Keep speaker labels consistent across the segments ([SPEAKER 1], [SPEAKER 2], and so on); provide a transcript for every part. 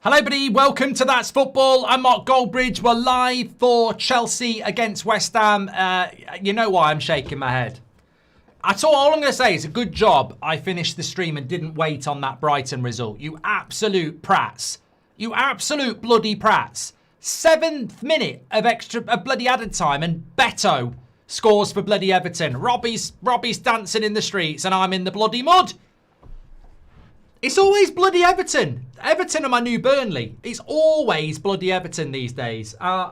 [SPEAKER 1] Hello everybody, welcome to That's Football. I'm Mark Goldbridge. We're live for Chelsea against West Ham. You know why I'm shaking my head. All I'm going to say is a good job I finished the stream and didn't wait on that Brighton result. You absolute prats. You absolute bloody prats. 7th minute of bloody added time and Beto scores for bloody Everton. Robbie's dancing in the streets and I'm in the bloody mud. It's always bloody Everton. Everton are my new Burnley. It's always bloody Everton these days. Right.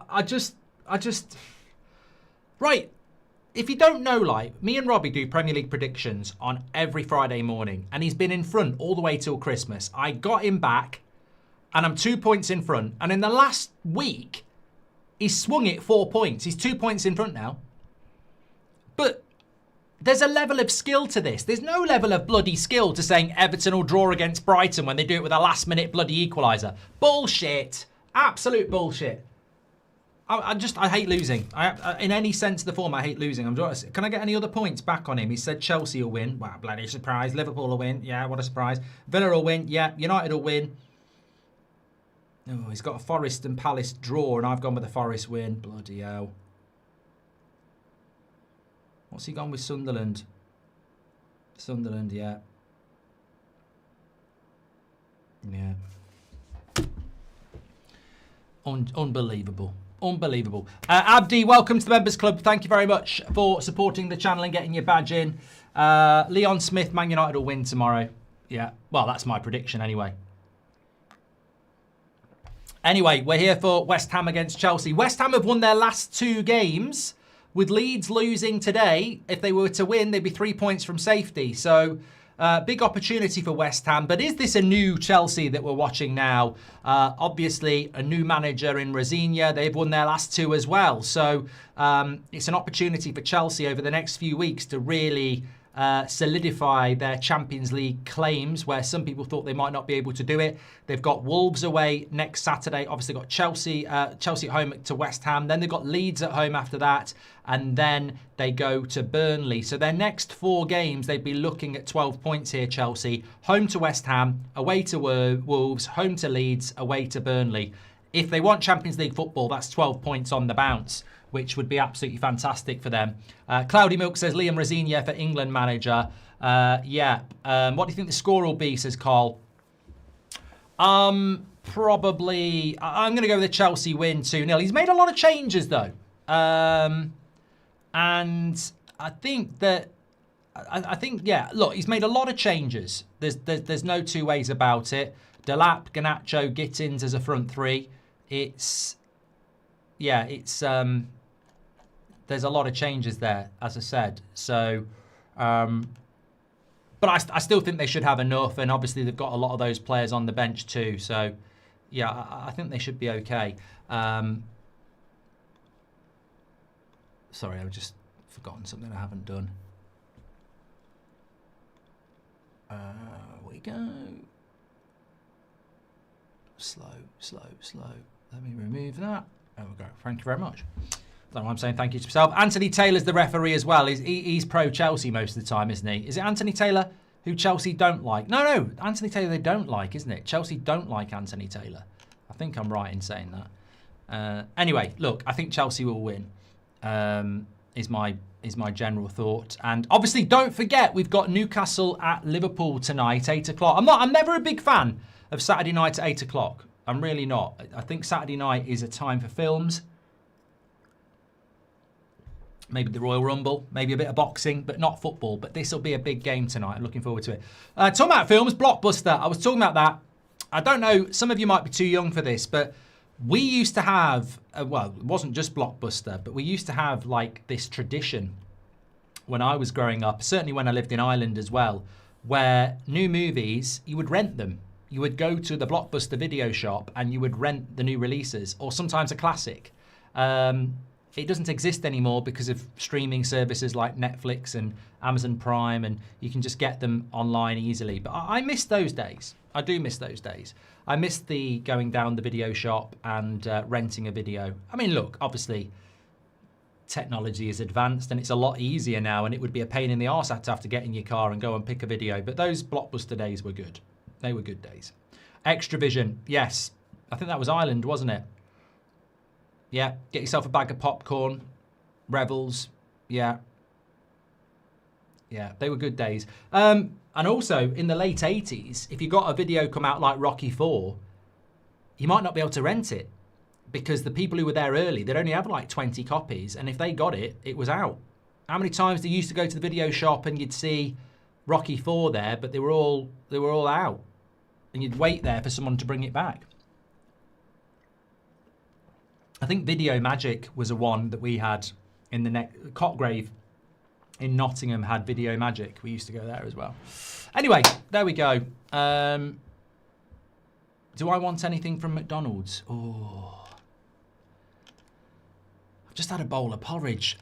[SPEAKER 1] If you don't know, like, me and Robbie do Premier League predictions on every Friday morning. And he's been in front all the way till Christmas. I got him back and I'm 2 points in front. And in the last week, he's swung it 4 points. He's 2 points in front now. But there's a level of skill to this. There's no level of bloody skill to saying Everton will draw against Brighton when they do it with a last-minute bloody equaliser. Bullshit. Absolute bullshit. I hate losing. In any sense of the form, I hate losing. Can I get any other points back on him? He said Chelsea will win. Wow, bloody surprise. Liverpool will win. Yeah, what a surprise. Villa will win. Yeah, United will win. Oh, he's got a Forest and Palace draw, and I've gone with the Forest win. Bloody hell. What's he gone with? Sunderland? Sunderland, yeah. Yeah. Unbelievable. Unbelievable. Abdi, welcome to the Members Club. Thank you very much for supporting the channel and getting your badge in. Leon Smith, Man United will win tomorrow. Yeah, well, that's my prediction anyway. Anyway, we're here for West Ham against Chelsea. West Ham have won their last 2 games. With Leeds losing today, if they were to win, they'd be 3 points from safety. So, big opportunity for West Ham. But is this a new Chelsea that we're watching now? Obviously, a new manager in Rosignol. They've won their last 2 as well. So, it's an opportunity for Chelsea over the next few weeks to really solidify their Champions League claims, where some people thought they might not be able to do it. They've got Wolves away next Saturday. Obviously got Chelsea at home to West Ham. Then they've got Leeds at home after that. And then they go to Burnley. So their next 4 games, they'd be looking at 12 points here, Chelsea. Home to West Ham, away to Wolves, home to Leeds, away to Burnley. If they want Champions League football, that's 12 points on the bounce, which would be absolutely fantastic for them. Cloudy Milk says Liam Rosignol for England manager. What do you think the score will be, says Carl? Probably, I'm going to go with a Chelsea win 2-0. He's made a lot of changes, though. And I think that, yeah, look, he's made a lot of changes. There's no two ways about it. Delap, Garnacho, Gittins as a front 3. There's a lot of changes there, as I said. So, but I still think they should have enough. And obviously, they've got a lot of those players on the bench too. So, yeah, I think they should be okay. Sorry, I've just forgotten something I haven't done. We go. Slow. Let me remove that. There we go. Thank you very much. That's what I'm saying. Thank you to yourself. Anthony Taylor's the referee as well. He's pro-Chelsea most of the time, isn't he? Is it Anthony Taylor who Chelsea don't like? No. Anthony Taylor they don't like, isn't it? Chelsea don't like Anthony Taylor. I think I'm right in saying that. Anyway, look, I think Chelsea will win. Is my general thought. And obviously, don't forget, we've got Newcastle at Liverpool tonight, 8 o'clock. I'm never a big fan of Saturday night at 8 o'clock. I'm really not. I think Saturday night is a time for films. Maybe the Royal Rumble, maybe a bit of boxing, but not football. But this will be a big game tonight. I'm looking forward to it. Talking about films, Blockbuster. I was talking about that. I don't know, some of you might be too young for this, but we used to have, well, it wasn't just Blockbuster, but we used to have like this tradition when I was growing up, certainly when I lived in Ireland as well, where new movies, you would rent them. You would go to the Blockbuster video shop and you would rent the new releases, or sometimes a classic. It doesn't exist anymore because of streaming services like Netflix and Amazon Prime, and you can just get them online easily. But I miss those days. I do miss those days. I miss the going down the video shop and renting a video. I mean, look, obviously, technology is advanced and it's a lot easier now, and it would be a pain in the arse to have to get in your car and go and pick a video. But those Blockbuster days were good. They were good days. Extravision, yes. I think that was Ireland, wasn't it? Yeah, get yourself a bag of popcorn, Revels, yeah. Yeah, they were good days. And also, in the late 80s, if you got a video come out like Rocky 4, you might not be able to rent it because the people who were there early, they'd only have like 20 copies, and if they got it, it was out. How many times did you used to go to the video shop and you'd see Rocky 4 there, but they were all out, and you'd wait there for someone to bring it back. I think Video Magic was a one that we had in the Cotgrave in Nottingham had Video Magic. We used to go there as well. Anyway, there we go. Do I want anything from McDonald's? Oh, I've just had a bowl of porridge.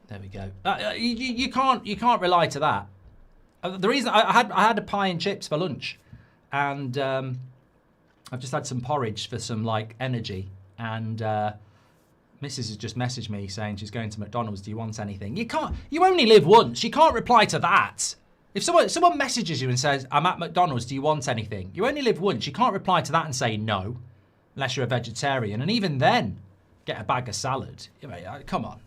[SPEAKER 1] There we go. You can't rely to that. The reason I had a pie and chips for lunch, and I've just had some porridge for some like energy. And Mrs. has just messaged me saying she's going to McDonald's. Do you want anything? You can't. You only live once. You can't reply to that. If someone messages you and says I'm at McDonald's, do you want anything? You only live once. You can't reply to that and say no, unless you're a vegetarian. And even then, get a bag of salad. Come on.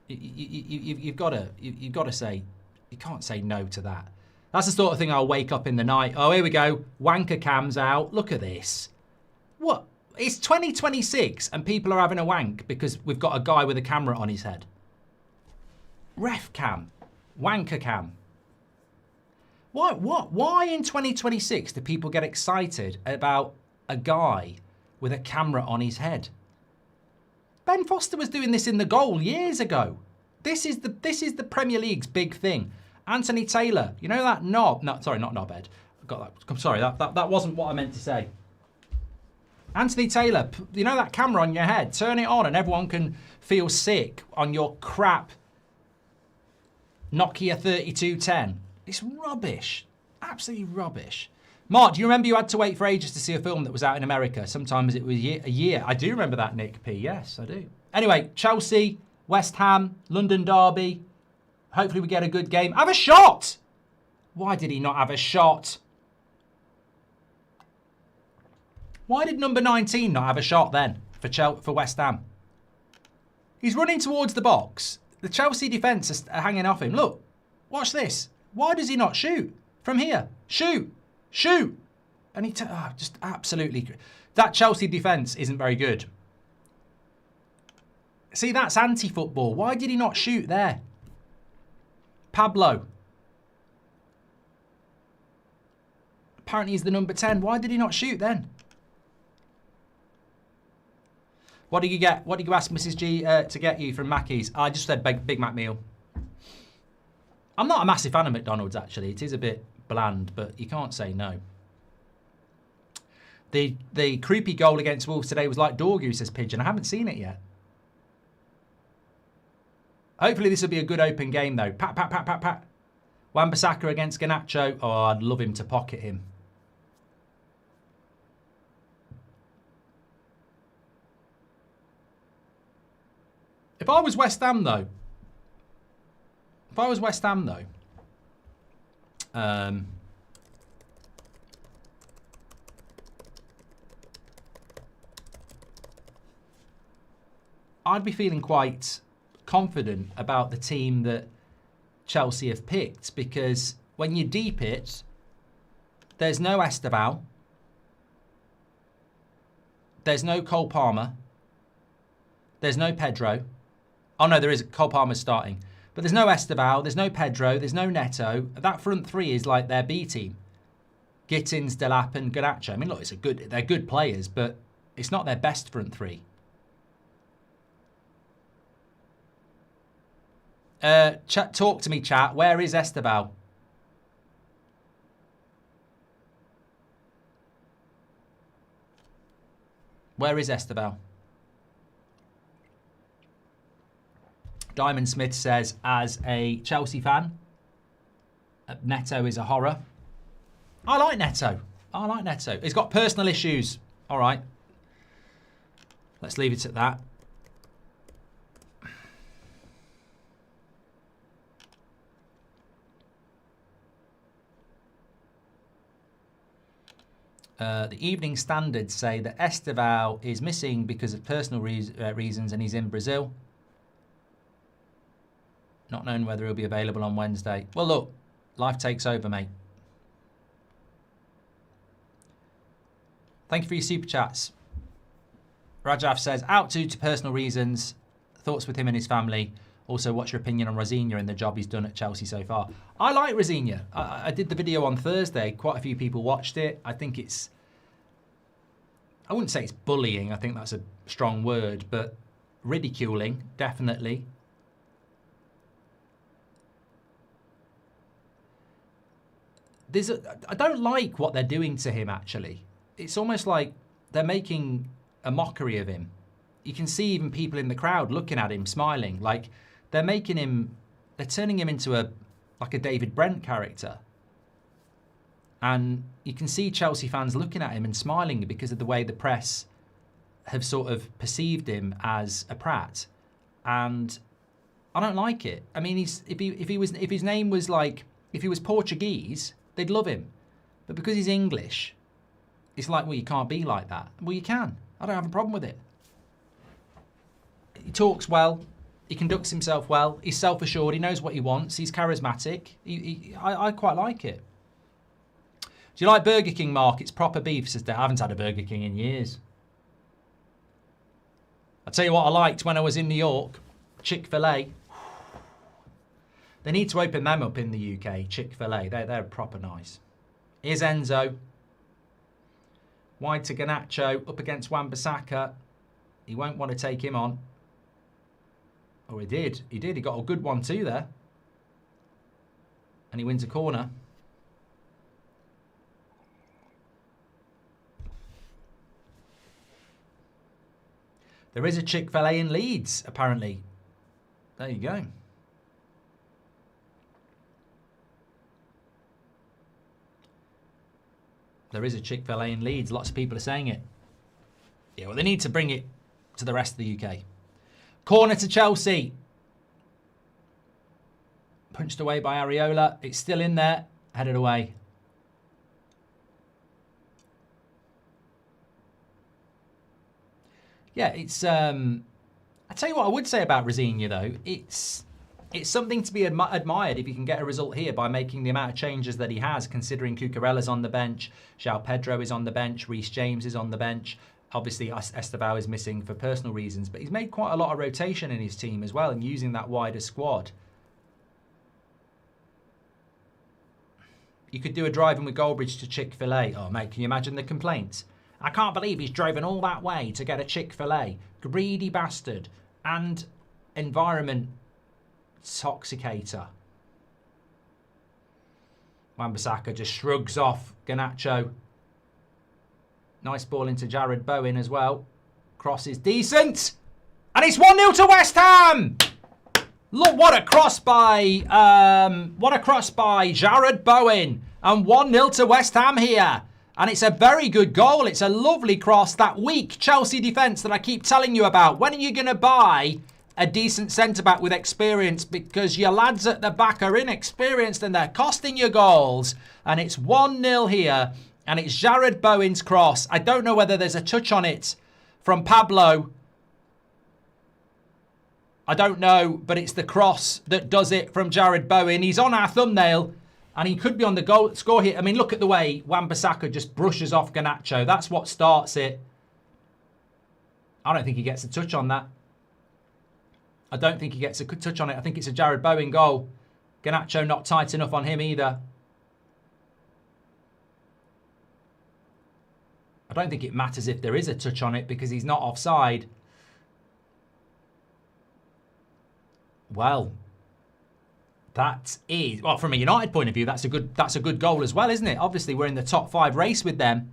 [SPEAKER 1] You've got to say, you can't say no to that. That's the sort of thing I'll wake up in the night. Oh, here we go. Wanker cam's out. Look at this. What? It's 2026 and people are having a wank because we've got a guy with a camera on his head. Ref cam. Wanker cam. Why in 2026 do people get excited about a guy with a camera on his head? Ben Foster was doing this in the goal years ago. This is the Premier League's big thing. Anthony Taylor, you know that knob? No, sorry, not knobhead. I got that. I'm sorry, that wasn't what I meant to say. Anthony Taylor, you know that camera on your head? Turn it on and everyone can feel sick on your crap Nokia 3210. It's rubbish. Absolutely rubbish. Mark, do you remember you had to wait for ages to see a film that was out in America? Sometimes it was a year. I do remember that, Nick P. Yes, I do. Anyway, Chelsea, West Ham, London Derby. Hopefully we get a good game. Have a shot! Why did he not have a shot? Why did number 19 not have a shot then for West Ham? He's running towards the box. The Chelsea defence are hanging off him. Look, watch this. Why does he not shoot? From here. Shoot! Shoot! And he just absolutely... That Chelsea defence isn't very good. See, that's anti-football. Why did he not shoot there? Pablo. Apparently he's the number 10. Why did he not shoot then? What do you get? What did you ask Mrs. G to get you from Mackey's? I just said Big Mac meal. I'm not a massive fan of McDonald's, actually. It is a bit bland, but you can't say no. The creepy goal against Wolves today was like Dorgu, says Pigeon. I haven't seen it yet. Hopefully this will be a good open game, though. Pat, pat, pat, pat, pat. Wan-Bissaka against Garnacho. Oh, I'd love him to pocket him. If I was West Ham, though. I'd be feeling quite confident about the team that Chelsea have picked, because when you deep it, there's no Esteban, there's no Cole Palmer, there's no Pedro. Oh no, there is. Cole Palmer's starting. But there's no Esteban, there's no Pedro, there's no Neto. That front three is like their B team. Gittins, Delap and Garnacho. I mean, look, they're good players, but it's not their best front three. Talk to me, chat. Where is Esteban? Where is Esteval? Diamond Smith says, as a Chelsea fan, Neto is a horror. I like Neto. I like Neto. He's got personal issues. All right. Let's leave it at that. The Evening Standard say that Esteval is missing because of personal reasons and he's in Brazil. Not knowing whether he'll be available on Wednesday. Well, look, life takes over, mate. Thank you for your super chats. Rajaf says, out due to personal reasons. Thoughts with him and his family. Also, what's your opinion on Rosiña and the job he's done at Chelsea so far? I like Rosiña. I did the video on Thursday. Quite a few people watched it. I think it's... I wouldn't say it's bullying. I think that's a strong word. But ridiculing, definitely. I don't like what they're doing to him, actually. It's almost like they're making a mockery of him. You can see even people in the crowd looking at him, smiling. Like, they're making him... They're turning him into a David Brent character. And you can see Chelsea fans looking at him and smiling because of the way the press have sort of perceived him as a prat. And I don't like it. I mean, if his name was like... If he was Portuguese, they'd love him. But because he's English, it's like, well, you can't be like that. Well, you can. I don't have a problem with it. He talks well. He conducts himself well. He's self-assured. He knows what he wants. He's charismatic. I quite like it. Do you like Burger King, Mark? It's proper beef, says Dave. I haven't had a Burger King in years. I'll tell you what I liked when I was in New York. Chick-fil-A. They need to open them up in the UK. Chick-fil-A. They're proper nice. Here's Enzo. Wide to Garnacho. Up against Wan-Bissaka. He won't want to take him on. Oh, he did. He did. He got a good 1-2 there. And he wins a corner. There is a Chick-fil-A in Leeds, apparently. There you go. There is a Chick-fil-A in Leeds. Lots of people are saying it. Yeah, well, they need to bring it to the rest of the UK. Corner to Chelsea. Punched away by Areola. It's still in there. Headed away. Yeah, it's... I tell you what I would say about Rosiña, though. It's something to be admired if you can get a result here by making the amount of changes that he has, considering Cucurella's on the bench, João Pedro is on the bench, Reece James is on the bench. Obviously, Esteval is missing for personal reasons, but he's made quite a lot of rotation in his team as well and using that wider squad. You could do a driving with Goldbridge to Chick-fil-A. Oh, mate, can you imagine the complaints? I can't believe he's driven all that way to get a Chick-fil-A. Greedy bastard. And environment toxicator. Wan-Bissaka just shrugs off Garnacho. Nice ball into Jared Bowen as well. Cross is decent. And it's 1-0 to West Ham. Look, what a cross by Jared Bowen. And 1-0 to West Ham here. And it's a very good goal. It's a lovely cross. That weak Chelsea defence that I keep telling you about. When are you going to buy a decent centre-back with experience? Because your lads at the back are inexperienced and they're costing you goals. And it's 1-0 here. And it's Jared Bowen's cross. I don't know whether there's a touch on it from Pablo. I don't know, but it's the cross that does it from Jared Bowen. He's on our thumbnail, and he could be on the goal score here. I mean, look at the way Wan-Bissaka just brushes off Garnacho. That's what starts it. I don't think he gets a touch on that. I don't think he gets a touch on it. I think it's a Jared Bowen goal. Garnacho not tight enough on him either. I don't think it matters if there is a touch on it because he's not offside. Well, that is, well, from a United point of view, that's a good goal as well, isn't it? Obviously, we're in the top 5 race with them.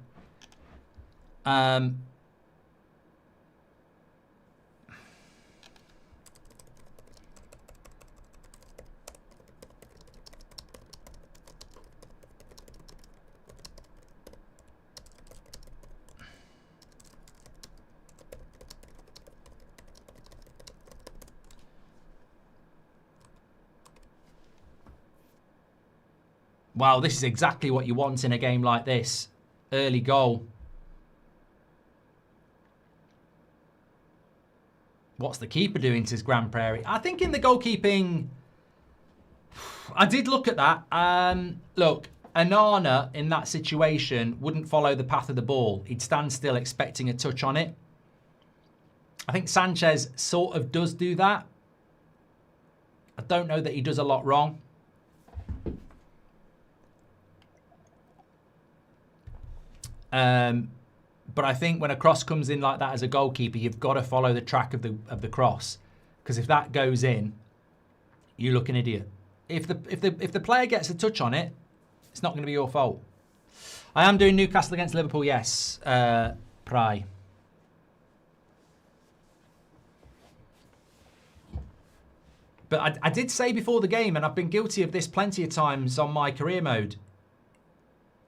[SPEAKER 1] Wow, this is exactly what you want in a game like this. Early goal. What's the keeper doing, says Grand Prairie? I think in the goalkeeping, I did look at that. Look, Anana in that situation wouldn't follow the path of the ball. He'd stand still expecting a touch on it. I think Sanchez sort of does do that. I don't know that he does a lot wrong. But I think when a cross comes in like that as a goalkeeper, you've got to follow the track of the cross, because if that goes in, you look an idiot. If the player gets a touch on it, it's not going to be your fault. I am doing Newcastle against Liverpool, yes, Pry. But I did say before the game, and I've been guilty of this plenty of times on my career mode,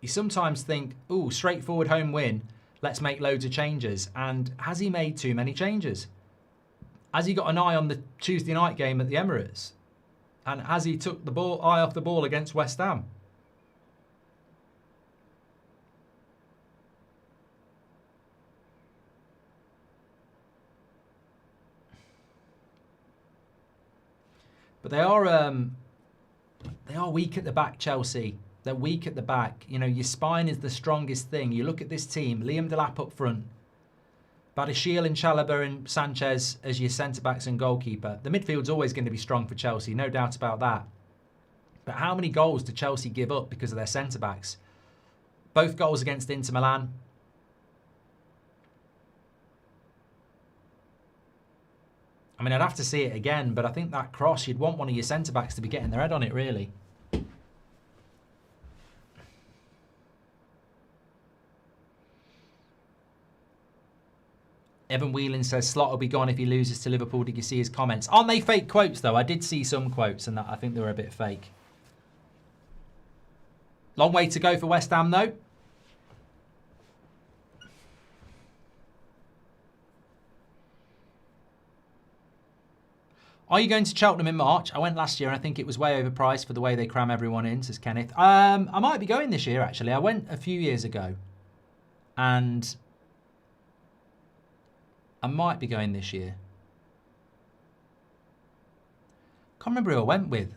[SPEAKER 1] you sometimes think, ooh, straightforward home win, let's make loads of changes. And has he made too many changes? Has he got an eye on the Tuesday night game at the Emirates? And has he took the eye off the ball against West Ham? But they are weak at the back, Chelsea. They're weak at the back. You know, your spine is the strongest thing. You look at this team, Liam Delap up front, Badiashile and Chalobah and Sanchez as your centre-backs and goalkeeper. The midfield's always going to be strong for Chelsea, no doubt about that. But how many goals do Chelsea give up because of their centre-backs? Both goals against Inter Milan. I mean, I'd have to see it again, but I think that cross, you'd want one of your centre-backs to be getting their head on it, really. Evan Whelan says Slot will be gone if he loses to Liverpool. Did you see his comments? Aren't they fake quotes, though? I did see some quotes, and that I think they were a bit fake. Long way to go for West Ham, though. Are you going to Cheltenham in March? I went last year, and I think it was way overpriced for the way they cram everyone in, says Kenneth. I might be going this year, actually. I went a few years ago, and I might be going this year. Can't remember who I went with.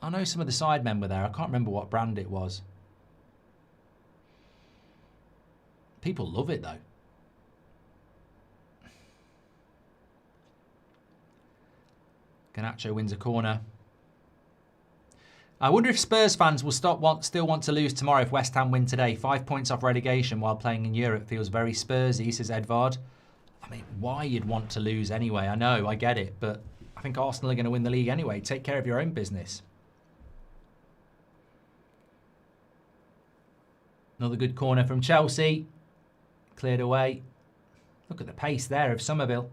[SPEAKER 1] I know some of the side men were there. I can't remember what brand it was. People love it, though. Garnacho wins a corner. I wonder if Spurs fans will still want to lose tomorrow if West Ham win today. 5 points off relegation while playing in Europe feels very Spursy, says Edvard. I mean, why you'd want to lose anyway? I know, I get it, but I think Arsenal are going to win the league anyway. Take care of your own business. Another good corner from Chelsea. Cleared away. Look at the pace there of Somerville.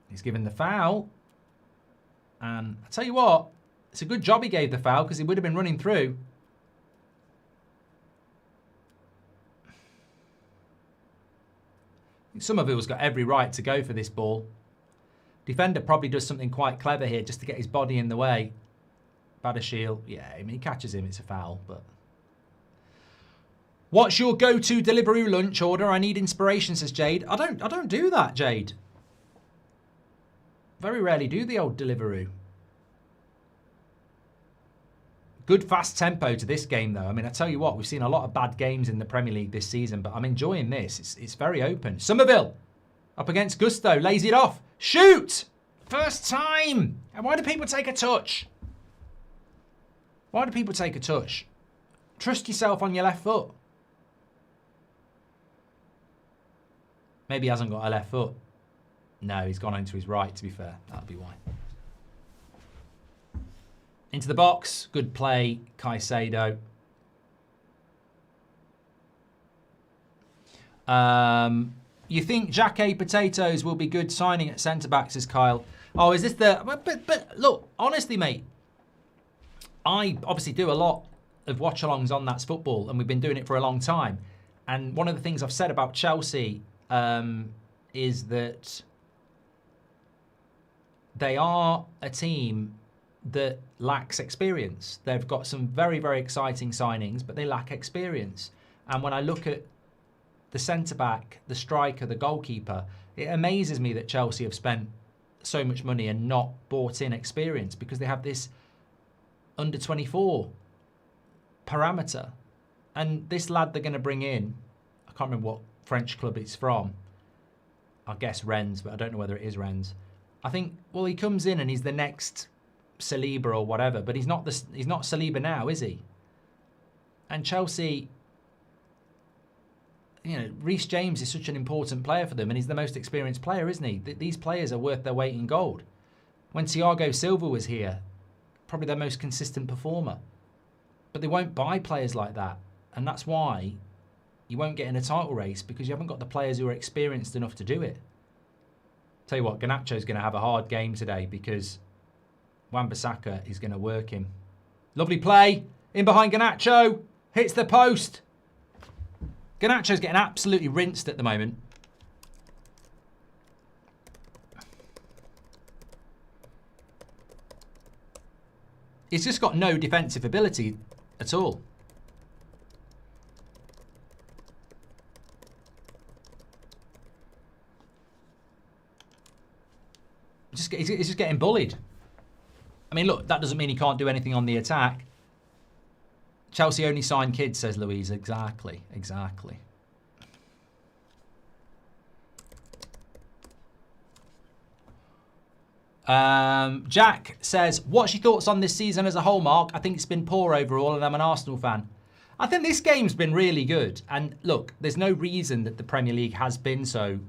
[SPEAKER 1] He's given the foul. And I tell you what, it's a good job he gave the foul because he would have been running through. Somerville's got every right to go for this ball. Defender probably does something quite clever here just to get his body in the way. Badiashile, yeah, I mean, he catches him, it's a foul, but... What's your go-to Deliveroo lunch order? I need inspiration, says Jade. I don't do that, Jade. Very rarely do the old Deliveroo. Good fast tempo to this game, though. I mean, I tell you what, we've seen a lot of bad games in the Premier League this season, but I'm enjoying this. It's very open. Somerville up against Gusto, lays it off. Shoot! First time! And why do people take a touch? Why do people take a touch? Trust yourself on your left foot. Maybe he hasn't got a left foot. No, he's gone into his right, to be fair. That'll be why. Into the box. Good play, Caicedo. You think Jacquet Potatoes will be good signing at centre-back, says Kyle. Oh, is this the... But look, honestly, mate, I obviously do a lot of watch-alongs on That's Football, and we've been doing it for a long time. And one of the things I've said about Chelsea is that they are a team that lacks experience. They've got some very, very exciting signings, but they lack experience. And when I look at the centre-back, the striker, the goalkeeper, it amazes me that Chelsea have spent so much money and not bought in experience, because they have this under 24 parameter. And this lad they're going to bring in, I can't remember what French club it's from. I guess Rennes, but I don't know whether it is Rennes. I think, well, he comes in and he's the next Saliba or whatever, but he's not Saliba now, is he? And Chelsea, you know, Reece James is such an important player for them, and he's the most experienced player, isn't he? These players are worth their weight in gold. When Thiago Silva was here, probably their most consistent performer. But they won't buy players like that, and that's why you won't get in a title race, because you haven't got the players who are experienced enough to do it. Tell you what, Garnacho's going to have a hard game today, because Wan-Bissaka is going to work him. Lovely play. In behind Garnacho. Hits the post. Garnacho's getting absolutely rinsed at the moment. He's just got no defensive ability at all. He's just getting bullied. I mean, look, that doesn't mean he can't do anything on the attack. Chelsea only sign kids, says Louise. Exactly, exactly. Jack says, what's your thoughts on this season as a whole, Mark? I think it's been poor overall, and I'm an Arsenal fan. I think this game's been really good. And look, there's no reason that the Premier League has been so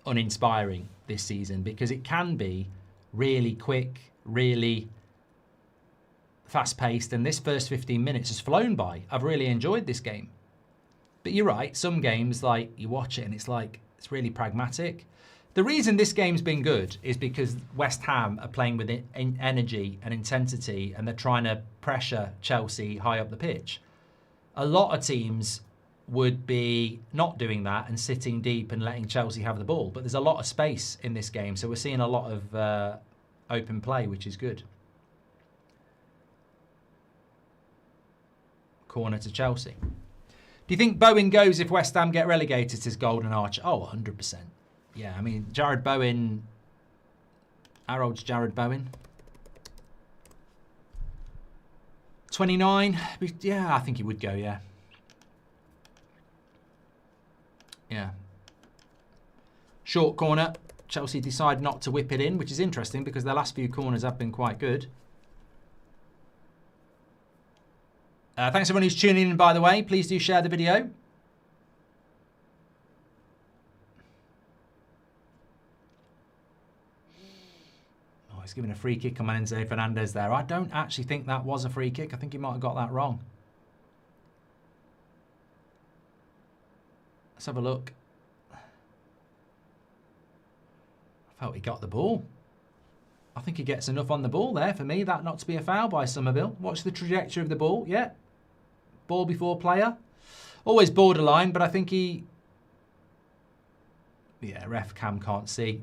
[SPEAKER 1] uninspiring this season, because it can be really quick, really fast-paced, and this first 15 minutes has flown by. I've really enjoyed this game. But you're right, some games, like, you watch it and it's like, it's really pragmatic. The reason this game's been good is because West Ham are playing with energy and intensity, and they're trying to pressure Chelsea high up the pitch. A lot of teams would be not doing that and sitting deep and letting Chelsea have the ball. But there's a lot of space in this game, so we're seeing a lot of open play, which is good. Corner to Chelsea. Do you think Bowen goes if West Ham get relegated, says Golden Arch? Oh, 100%. Yeah, I mean, Jared Bowen. How old's Jared Bowen? 29? Yeah, I think he would go, yeah. Yeah. Short corner. Chelsea decide not to whip it in, which is interesting because their last few corners have been quite good. Thanks everyone who's tuning in, by the way. Please do share the video. Oh, he's giving a free kick on Enzo Fernandez there. I don't actually think that was a free kick. I think he might have got that wrong. Let's have a look. I felt he got the ball. I think he gets enough on the ball there for me, that not to be a foul by Somerville. Watch the trajectory of the ball. Yeah. Ball before player. Always borderline, but I think he... Yeah, ref cam can't see.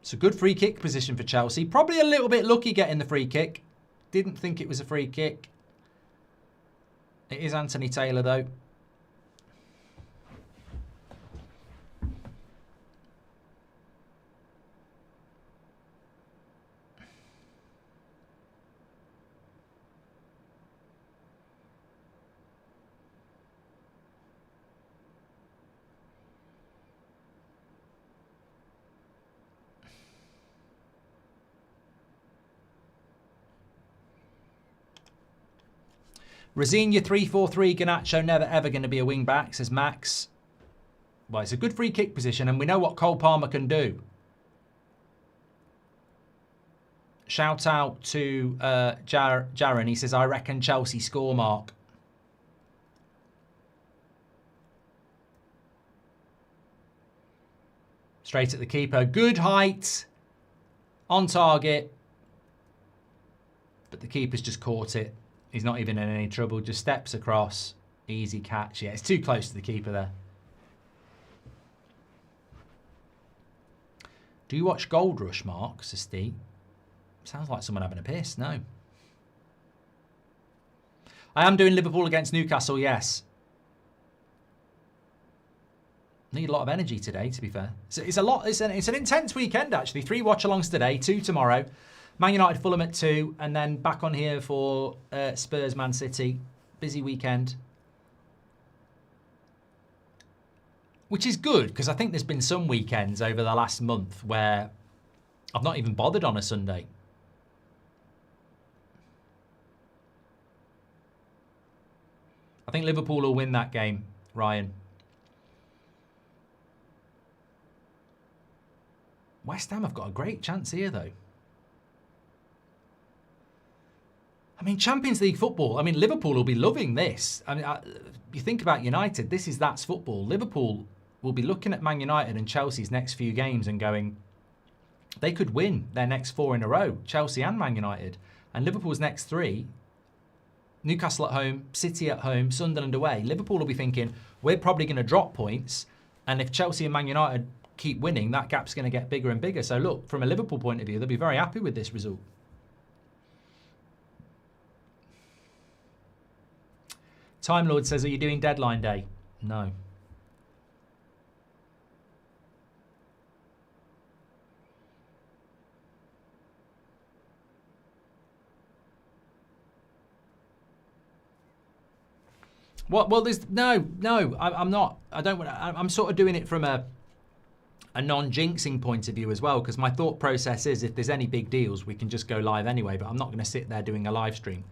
[SPEAKER 1] It's a good free kick position for Chelsea. Probably a little bit lucky getting the free kick. Didn't think it was a free kick. It is Anthony Taylor, though. Rosigne 3-4-3, Garnacho never ever going to be a wing back, says Max. Well, it's a good free kick position, and we know what Cole Palmer can do. Shout out to Jaron. He says, I reckon Chelsea score, Mark. Straight at the keeper. Good height. On target. But the keeper's just caught it. He's not even in any trouble. Just steps across. Easy catch. Yeah, it's too close to the keeper there. Do you watch Gold Rush, Mark? Says Steve. Sounds like someone having a piss. No. I am doing Liverpool against Newcastle, yes. Need a lot of energy today, to be fair. It's a lot. It's an intense weekend, actually. 3 watch-alongs today, 2 tomorrow. Man United, Fulham at 2, and then back on here for Spurs, Man City. Busy weekend. Which is good, because I think there's been some weekends over the last month where I've not even bothered on a Sunday. I think Liverpool will win that game, Ryan. West Ham have got a great chance here, though. I mean, Champions League football, I mean, Liverpool will be loving this. I mean, you think about United, that's football. Liverpool will be looking at Man United and Chelsea's next few games and going, they could win their next 4 in a row, Chelsea and Man United. And Liverpool's next 3, Newcastle at home, City at home, Sunderland away. Liverpool will be thinking, we're probably going to drop points. And if Chelsea and Man United keep winning, that gap's going to get bigger and bigger. So look, from a Liverpool point of view, they'll be very happy with this result. Time Lord says, are you doing deadline day? No. What? Well, there's no. I'm not. I don't want. I'm sort of doing it from a non-jinxing point of view as well, because my thought process is if there's any big deals, we can just go live anyway. But I'm not going to sit there doing a live stream.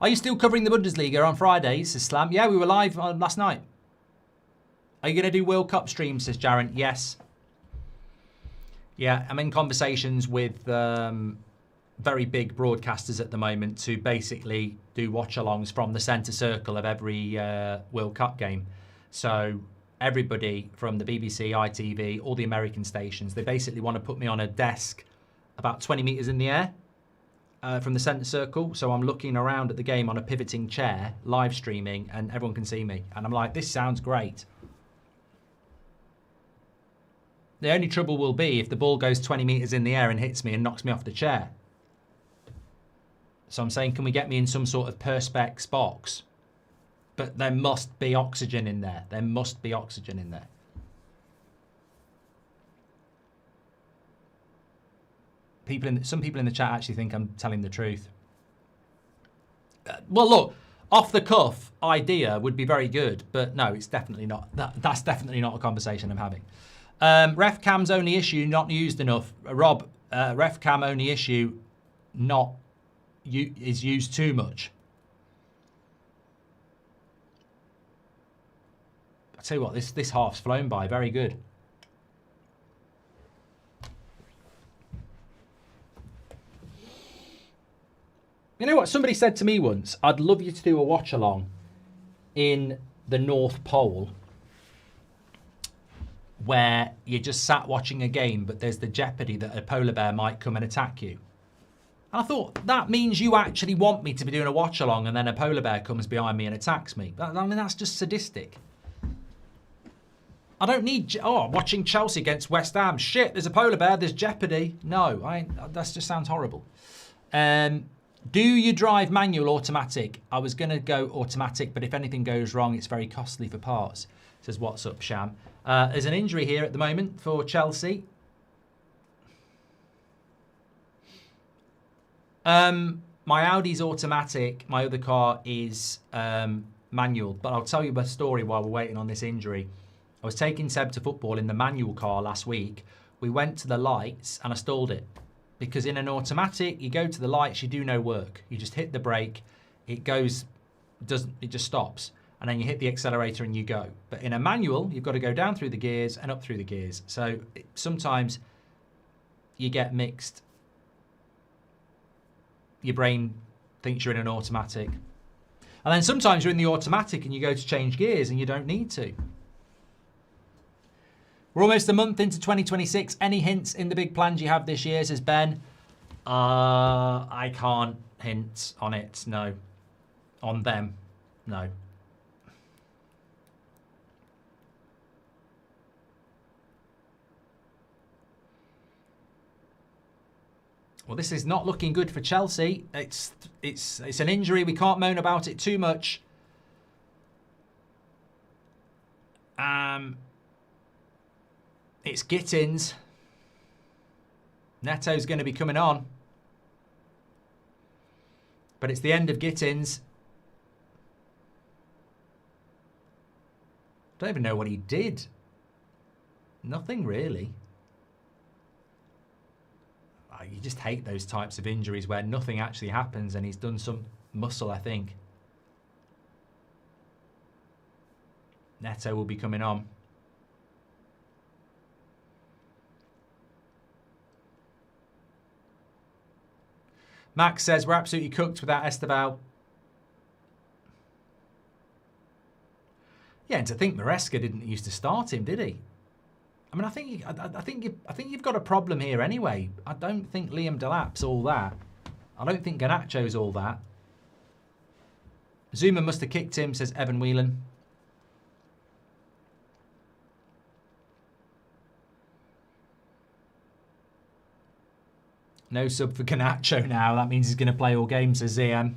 [SPEAKER 1] Are you still covering the Bundesliga on Fridays, says Slam? Yeah, we were live last night. Are you going to do World Cup streams, says Jaren? Yes. Yeah, I'm in conversations with very big broadcasters at the moment to basically do watch-alongs from the centre circle of every World Cup game. So everybody from the BBC, ITV, all the American stations, they basically want to put me on a desk about 20 metres in the air. From the centre circle, so I'm looking around at the game on a pivoting chair, live streaming, and everyone can see me. And I'm like, this sounds great. The only trouble will be if the ball goes 20 metres in the air and hits me and knocks me off the chair. So I'm saying, can we get me in some sort of perspex box? But there must be oxygen in there. There must be oxygen in there. Some people in the chat actually think I'm telling the truth. Well, look, off the cuff idea would be very good, but no, it's definitely not. That's definitely not a conversation I'm having. Ref cam's only issue not used enough. Rob, ref cam only issue is used too much. I tell you what, this half's flown by. Very good. You know what? Somebody said to me once, I'd love you to do a watch-along in the North Pole where you just sat watching a game, but there's the jeopardy that a polar bear might come and attack you. And I thought, that means you actually want me to be doing a watch-along and then a polar bear comes behind me and attacks me. I mean, that's just sadistic. I don't need, watching Chelsea against West Ham. Shit, there's a polar bear, there's jeopardy. No, that just sounds horrible. Do you drive manual automatic? I was going to go automatic, but if anything goes wrong, it's very costly for parts. Says, what's up, Sham? There's an injury here at the moment for Chelsea. My Audi's automatic. My other car is manual. But I'll tell you a story while we're waiting on this injury. I was taking Seb to football in the manual car last week. We went to the lights and I stalled it. Because in an automatic, you go to the lights, you do no work. You just hit the brake, it just stops. And then you hit the accelerator and you go. But in a manual, you've got to go down through the gears and up through the gears. So sometimes you get mixed. Your brain thinks you're in an automatic. And then sometimes you're in the automatic and you go to change gears and you don't need to. We're almost a month into 2026. Any hints in the big plans you have this year, says Ben? I can't hint on it, no. On them, no. Well, this is not looking good for Chelsea. It's an injury. We can't moan about it too much. It's Gittins. Neto's going to be coming on. But it's the end of Gittins. Don't even know what he did. Nothing really. You just hate those types of injuries where nothing actually happens, and he's done some muscle, I think. Neto will be coming on. Max says we're absolutely cooked without Esteval. Yeah, and to think Maresca didn't used to start him, did he? I mean, I think you've got a problem here anyway. I don't think Liam Delap's all that. I don't think Garnacho's all that. Zuma must have kicked him, says Evan Whelan. No sub for Garnacho now. That means he's going to play all games, says ZM.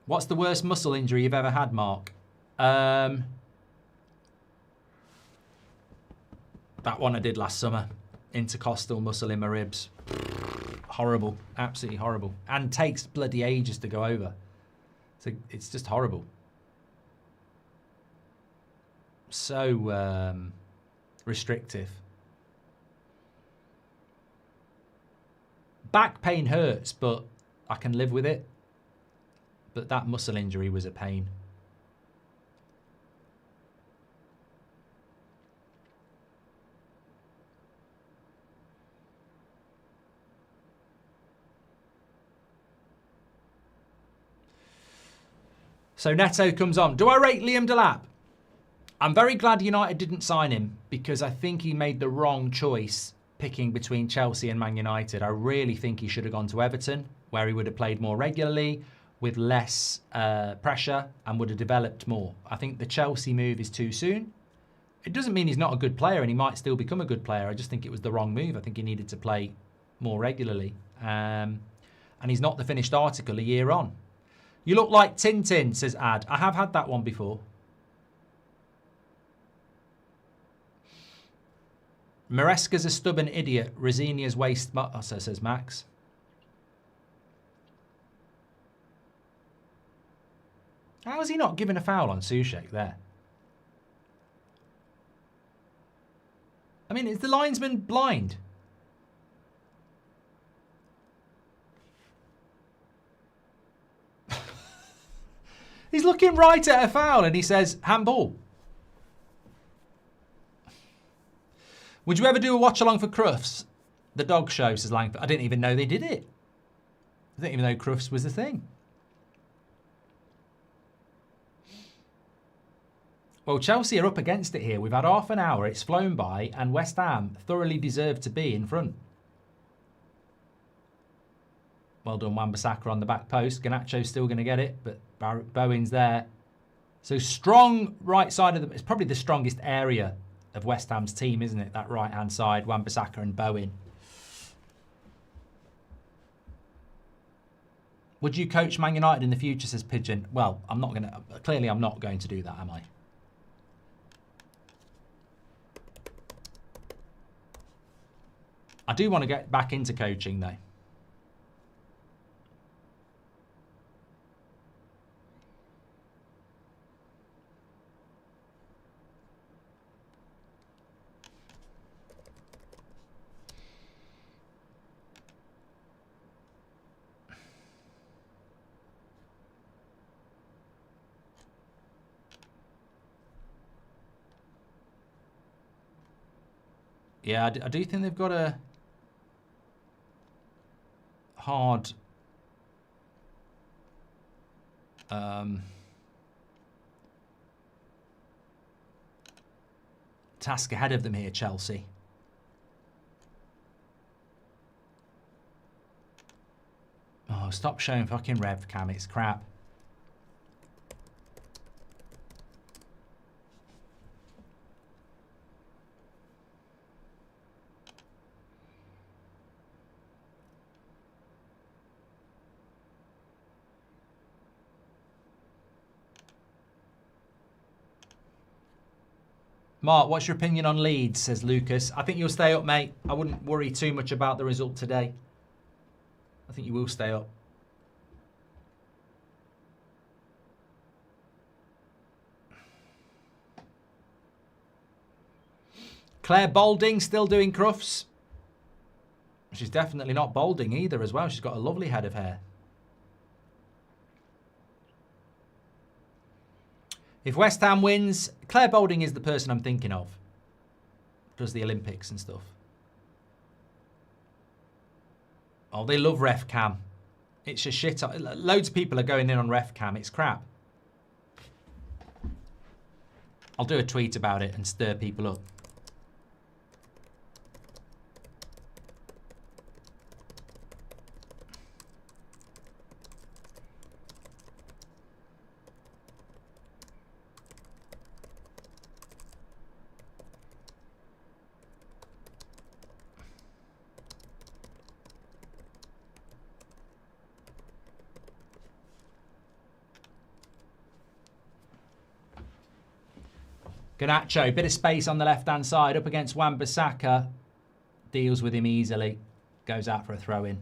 [SPEAKER 1] What's the worst muscle injury you've ever had, Mark? That one I did last summer. Intercostal muscle in my ribs. Horrible. Absolutely horrible. And takes bloody ages to go over. So it's just horrible. So restrictive. Back pain hurts, but I can live with it. But that muscle injury was a pain. So Neto comes on. Do I rate Liam Delap? I'm very glad United didn't sign him because I think he made the wrong choice picking between Chelsea and Man United. I really think he should have gone to Everton, where he would have played more regularly with less pressure and would have developed more. I think the Chelsea move is too soon. It doesn't mean he's not a good player and he might still become a good player. I just think it was the wrong move. I think he needed to play more regularly. And he's not the finished article a year on. You look like Tintin, says Ad. I have had that one before. Maresca's a stubborn idiot. Rosinia's waste, says Max. How has he not given a foul on Soucek there? I mean, is the linesman blind? He's looking right at a foul and he says, handball. Would you ever do a watch along for Crufts? The dog show, says Langford. I didn't even know they did it. I didn't even know Crufts was a thing. Well, Chelsea are up against it here. We've had half an hour. It's flown by and West Ham thoroughly deserve to be in front. Well done, Wan-Bissaka on the back post. Garnacho's still going to get it, but Bowen's there. So strong right side of the... It's probably the strongest area of West Ham's team, isn't it? That right-hand side, Wan-Bissaka and Bowen. Would you coach Man United in the future, says Pigeon? Well, I'm not going to... Clearly, I'm not going to do that, am I? I do want to get back into coaching, though. Yeah, I do think they've got a hard task ahead of them here, Chelsea. Oh, stop showing fucking rev cam. It's crap. Mark, what's your opinion on Leeds, says Lucas. I think you'll stay up, mate. I wouldn't worry too much about the result today. I think you will stay up. Claire Balding still doing Crufts. She's definitely not balding either as well. She's got a lovely head of hair. If West Ham wins, Claire Balding is the person I'm thinking of. Does the Olympics and stuff. Oh, they love ref cam. It's just shit. Loads of people are going in on ref cam. It's crap. I'll do a tweet about it and stir people up. Garnacho, bit of space on the left-hand side, up against Wan-Bissaka. Deals with him easily. Goes out for a throw-in.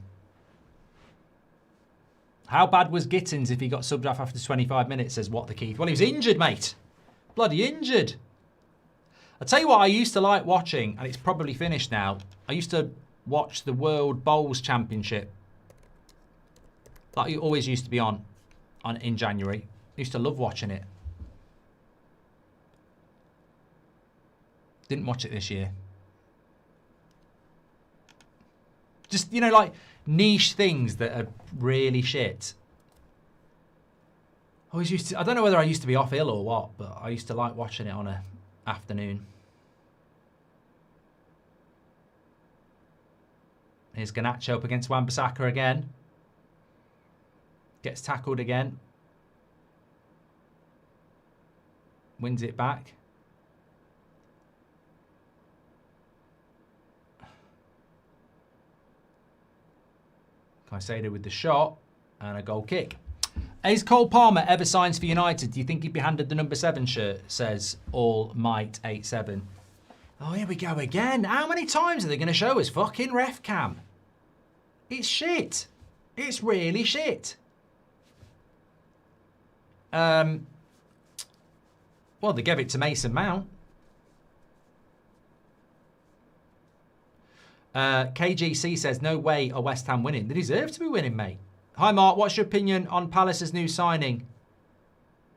[SPEAKER 1] How bad was Gittins if he got subbed off after 25 minutes, says What the Keith. Well, he was injured, mate. Bloody injured. I'll tell you what I used to like watching, and it's probably finished now. I used to watch the World Bowls Championship. Like it always used to be on in January. I used to love watching it. Didn't watch it this year. Just, you know, like niche things that are really shit. I don't know whether I used to be off ill or what, but I used to like watching it on a afternoon. Here's Garnacho up against Wan-Bissaka again. Gets tackled again. Wins it back. Caicedo with the shot and a goal kick. Is Cole Palmer ever signs for United? Do you think he'd be handed the number 7 shirt? Says All Might 87. Oh, here we go again. How many times are they going to show us fucking ref cam? It's shit. It's really shit. Well, they gave it to Mason Mount. KGC says, no way are West Ham winning. They deserve to be winning, mate. Hi, Mark. What's your opinion on Palace's new signing?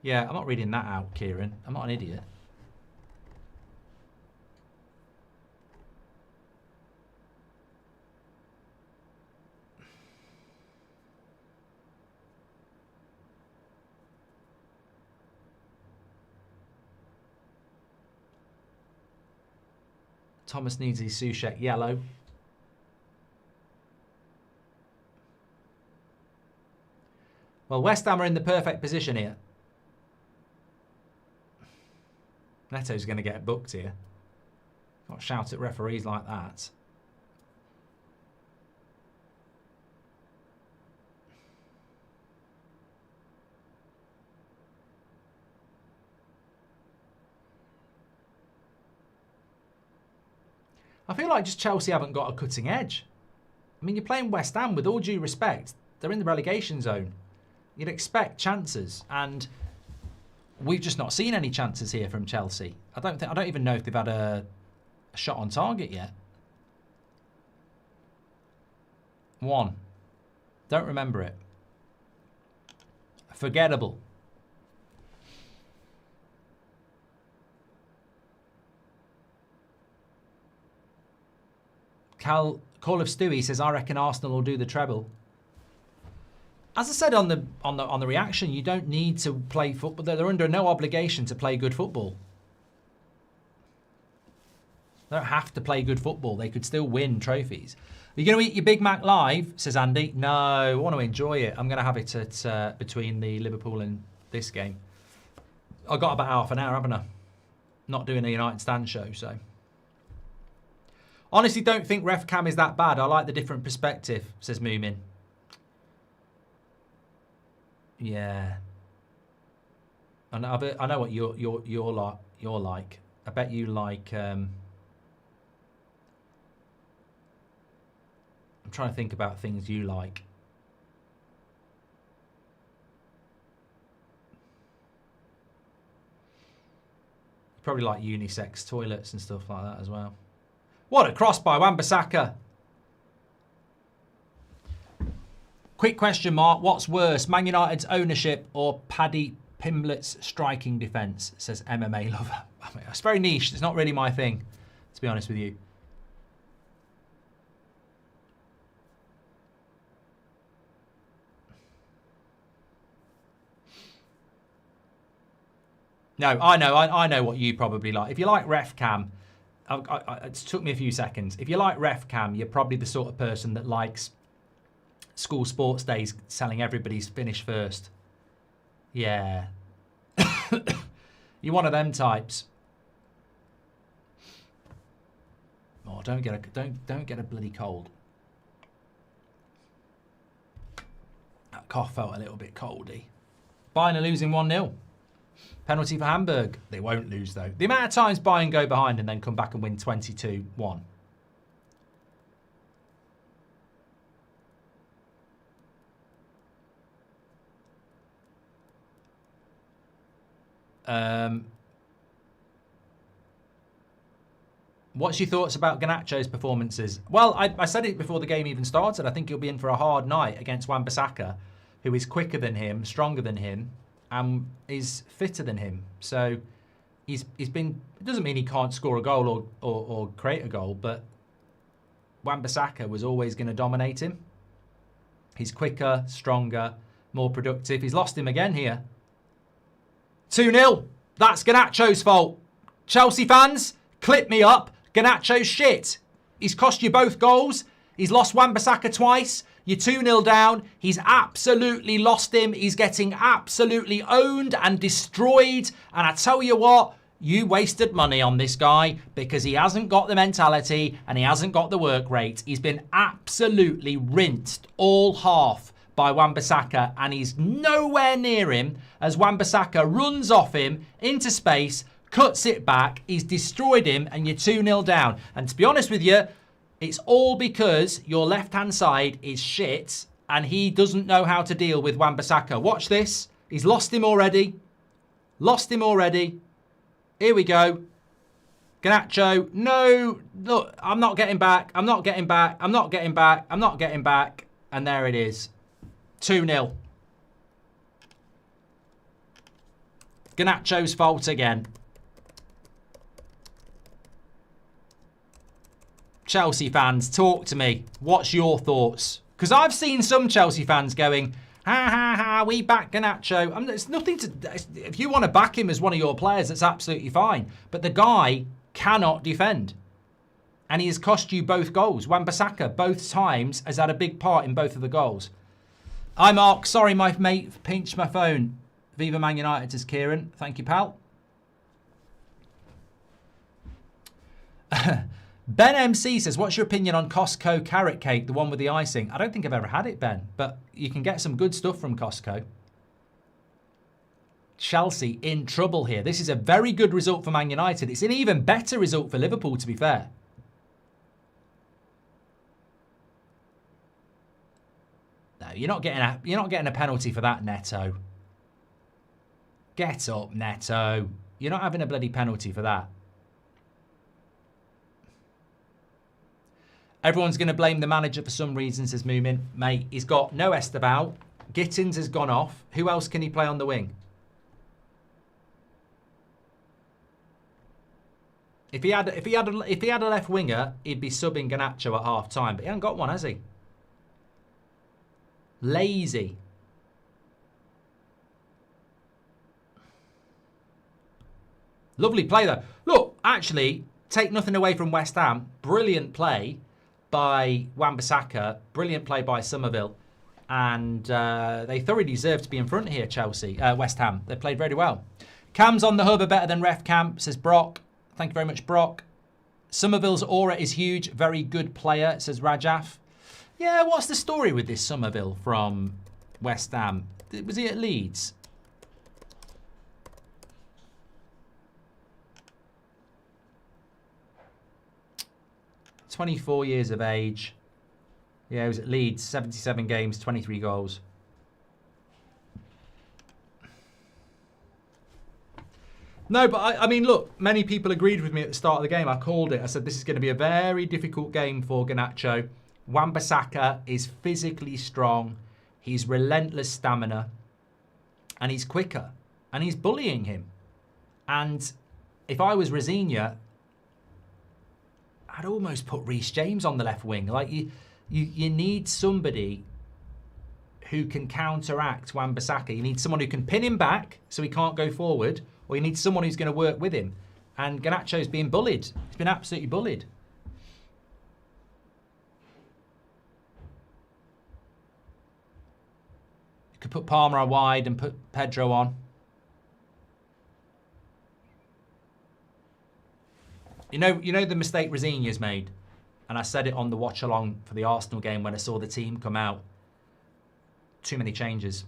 [SPEAKER 1] Yeah, I'm not reading that out, Kieran. I'm not an idiot. Thomas needs his Soucek yellow. Well, West Ham are in the perfect position here. Neto's going to get booked here. Can't shout at referees like that. I feel like just Chelsea haven't got a cutting edge. I mean, you're playing West Ham, with all due respect. They're in the relegation zone. You'd expect chances, and we've just not seen any chances here from Chelsea. I don't even know if they've had a shot on target yet. One. Don't remember it. Forgettable. Call of Stewie says, I reckon Arsenal will do the treble. As I said on the reaction, you don't need to play football. They're under no obligation to play good football. They don't have to play good football. They could still win trophies. Are you going to eat your Big Mac live, says Andy? No, I want to enjoy it. I'm going to have it at between the Liverpool and this game. I've got about half an hour, haven't I? Not doing a United Stand show, so. Honestly, don't think ref cam is that bad. I like the different perspective, says Moomin. Yeah. I know what you're like. I bet you like. I'm trying to think about things you like. You probably like unisex toilets and stuff like that as well. What a cross by Wan-Bissaka. Quick question, Mark. What's worse, Man United's ownership or Paddy Pimblett's striking defence, says MMA Lover. I mean, it's very niche. It's not really my thing, to be honest with you. No, I know what you probably like. If you like ref cam, it took me a few seconds. If you like ref cam, you're probably the sort of person that likes school sports days selling everybody's finish first. Yeah. You're one of them types. Oh, don't get a bloody cold. That cough felt a little bit coldy. Bayern are losing 1-0. Penalty for Hamburg. They won't lose, though. The amount of times Bayern go behind and then come back and win 22-1. What's your thoughts about Garnacho's performances? Well, I said it before the game even started. I think he'll be in for a hard night against Wan-Bissaka, who is quicker than him, stronger than him, and is fitter than him. So he's been. It doesn't mean he can't score a goal or create a goal, but Wan-Bissaka was always going to dominate him. He's quicker, stronger, more productive. He's lost him again here. 2-0. That's Garnacho's fault. Chelsea fans, clip me up. Garnacho's shit. He's cost you both goals. He's lost Wan-Bissaka twice. You're 2-0 down. He's absolutely lost him. He's getting absolutely owned and destroyed. And I tell you what, you wasted money on this guy because he hasn't got the mentality and he hasn't got the work rate. He's been absolutely rinsed all half by Wan-Bissaka, and he's nowhere near him as Wan-Bissaka runs off him into space, cuts it back. He's destroyed him, and you're 2-0 down. And to be honest with you, it's all because your left-hand side is shit, and he doesn't know how to deal with Wan-Bissaka. Watch this. He's lost him already. Lost him already. Here we go. Garnacho. No. Look, I'm not getting back. I'm not getting back. I'm not getting back. I'm not getting back. And there it is. 2-0. Garnacho's fault again. Chelsea fans, talk to me. What's your thoughts? Because I've seen some Chelsea fans going, ha ha ha, we back Garnacho. I mean, it's nothing to. If you want to back him as one of your players, that's absolutely fine. But the guy cannot defend. And he has cost you both goals. Wan-Bissaka, both times, has had a big part in both of the goals. Hi, Mark. Sorry, my mate pinched my phone. Viva Man United, says Kieran. Thank you, pal. Ben MC says, what's your opinion on Costco carrot cake, the one with the icing? I don't think I've ever had it, Ben, but you can get some good stuff from Costco. Chelsea in trouble here. This is a very good result for Man United. It's an even better result for Liverpool, to be fair. No, you're not getting a penalty for that, Neto. Get up, Neto. You're not having a bloody penalty for that. Everyone's going to blame the manager for some reason, says Moomin. Mate, he's got no Esteban. Gittins has gone off. Who else can he play on the wing? If he had a left winger, he'd be subbing Garnacho at half time, but he hasn't got one, has he? Lazy. Lovely play though. Look, actually, take nothing away from West Ham. Brilliant play by Wan-Bissaka. Brilliant play by Somerville. And they thoroughly deserve to be in front here, West Ham. They played very well. Cams on the hub are better than Ref Camp, says Brock. Thank you very much, Brock. Somerville's aura is huge. Very good player, says Rajaf. Yeah, what's the story with this Somerville from West Ham? Was he at Leeds? "24 years of age." Yeah, he was at Leeds. 77 games, 23 goals. No, but I mean, look, many people agreed with me at the start of the game. I called it. I said this is going to be a very difficult game for Garnacho. Wan-Bissaka is physically strong. He's relentless stamina. And he's quicker. And he's bullying him. And if I was Rosignol, I'd almost put Reece James on the left wing. Like, you need somebody who can counteract Wan-Bissaka. You need someone who can pin him back so he can't go forward. Or you need someone who's going to work with him. And Garnacho's being bullied. He's been absolutely bullied. You could put Palmer on wide and put Pedro on. You know the mistake Rosignol's made? And I said it on the watch-along for the Arsenal game when I saw the team come out. Too many changes.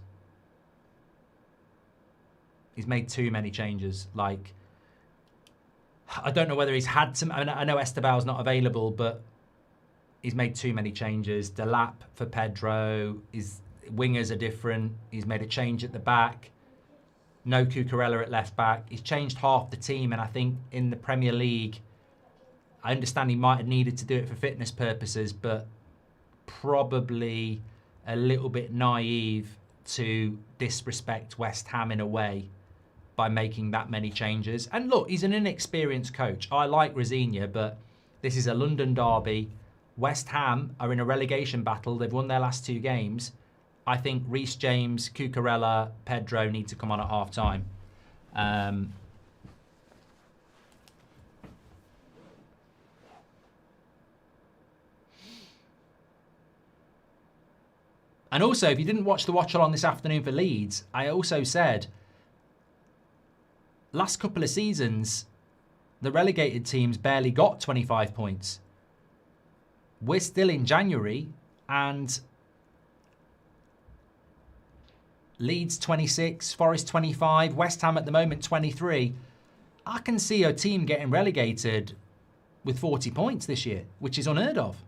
[SPEAKER 1] He's made too many changes. Like, I don't know whether he's had some... I mean, I know Estebal's not available, but he's made too many changes. Delap for Pedro. His wingers are different. He's made a change at the back. No Cucurella at left back. He's changed half the team, and I think in the Premier League, I understand he might have needed to do it for fitness purposes, but probably a little bit naive to disrespect West Ham in a way by making that many changes. And look, he's an inexperienced coach. I like Rosignol, but this is a London derby. West Ham are in a relegation battle. They've won their last 2 games. I think Reece James, Cucurella, Pedro need to come on at half-time. And also, if you didn't watch the watch-along this afternoon for Leeds, I also said, last couple of seasons, the relegated teams barely got 25 points. We're still in January, and Leeds 26, Forest 25, West Ham at the moment 23. I can see a team getting relegated with 40 points this year, which is unheard of.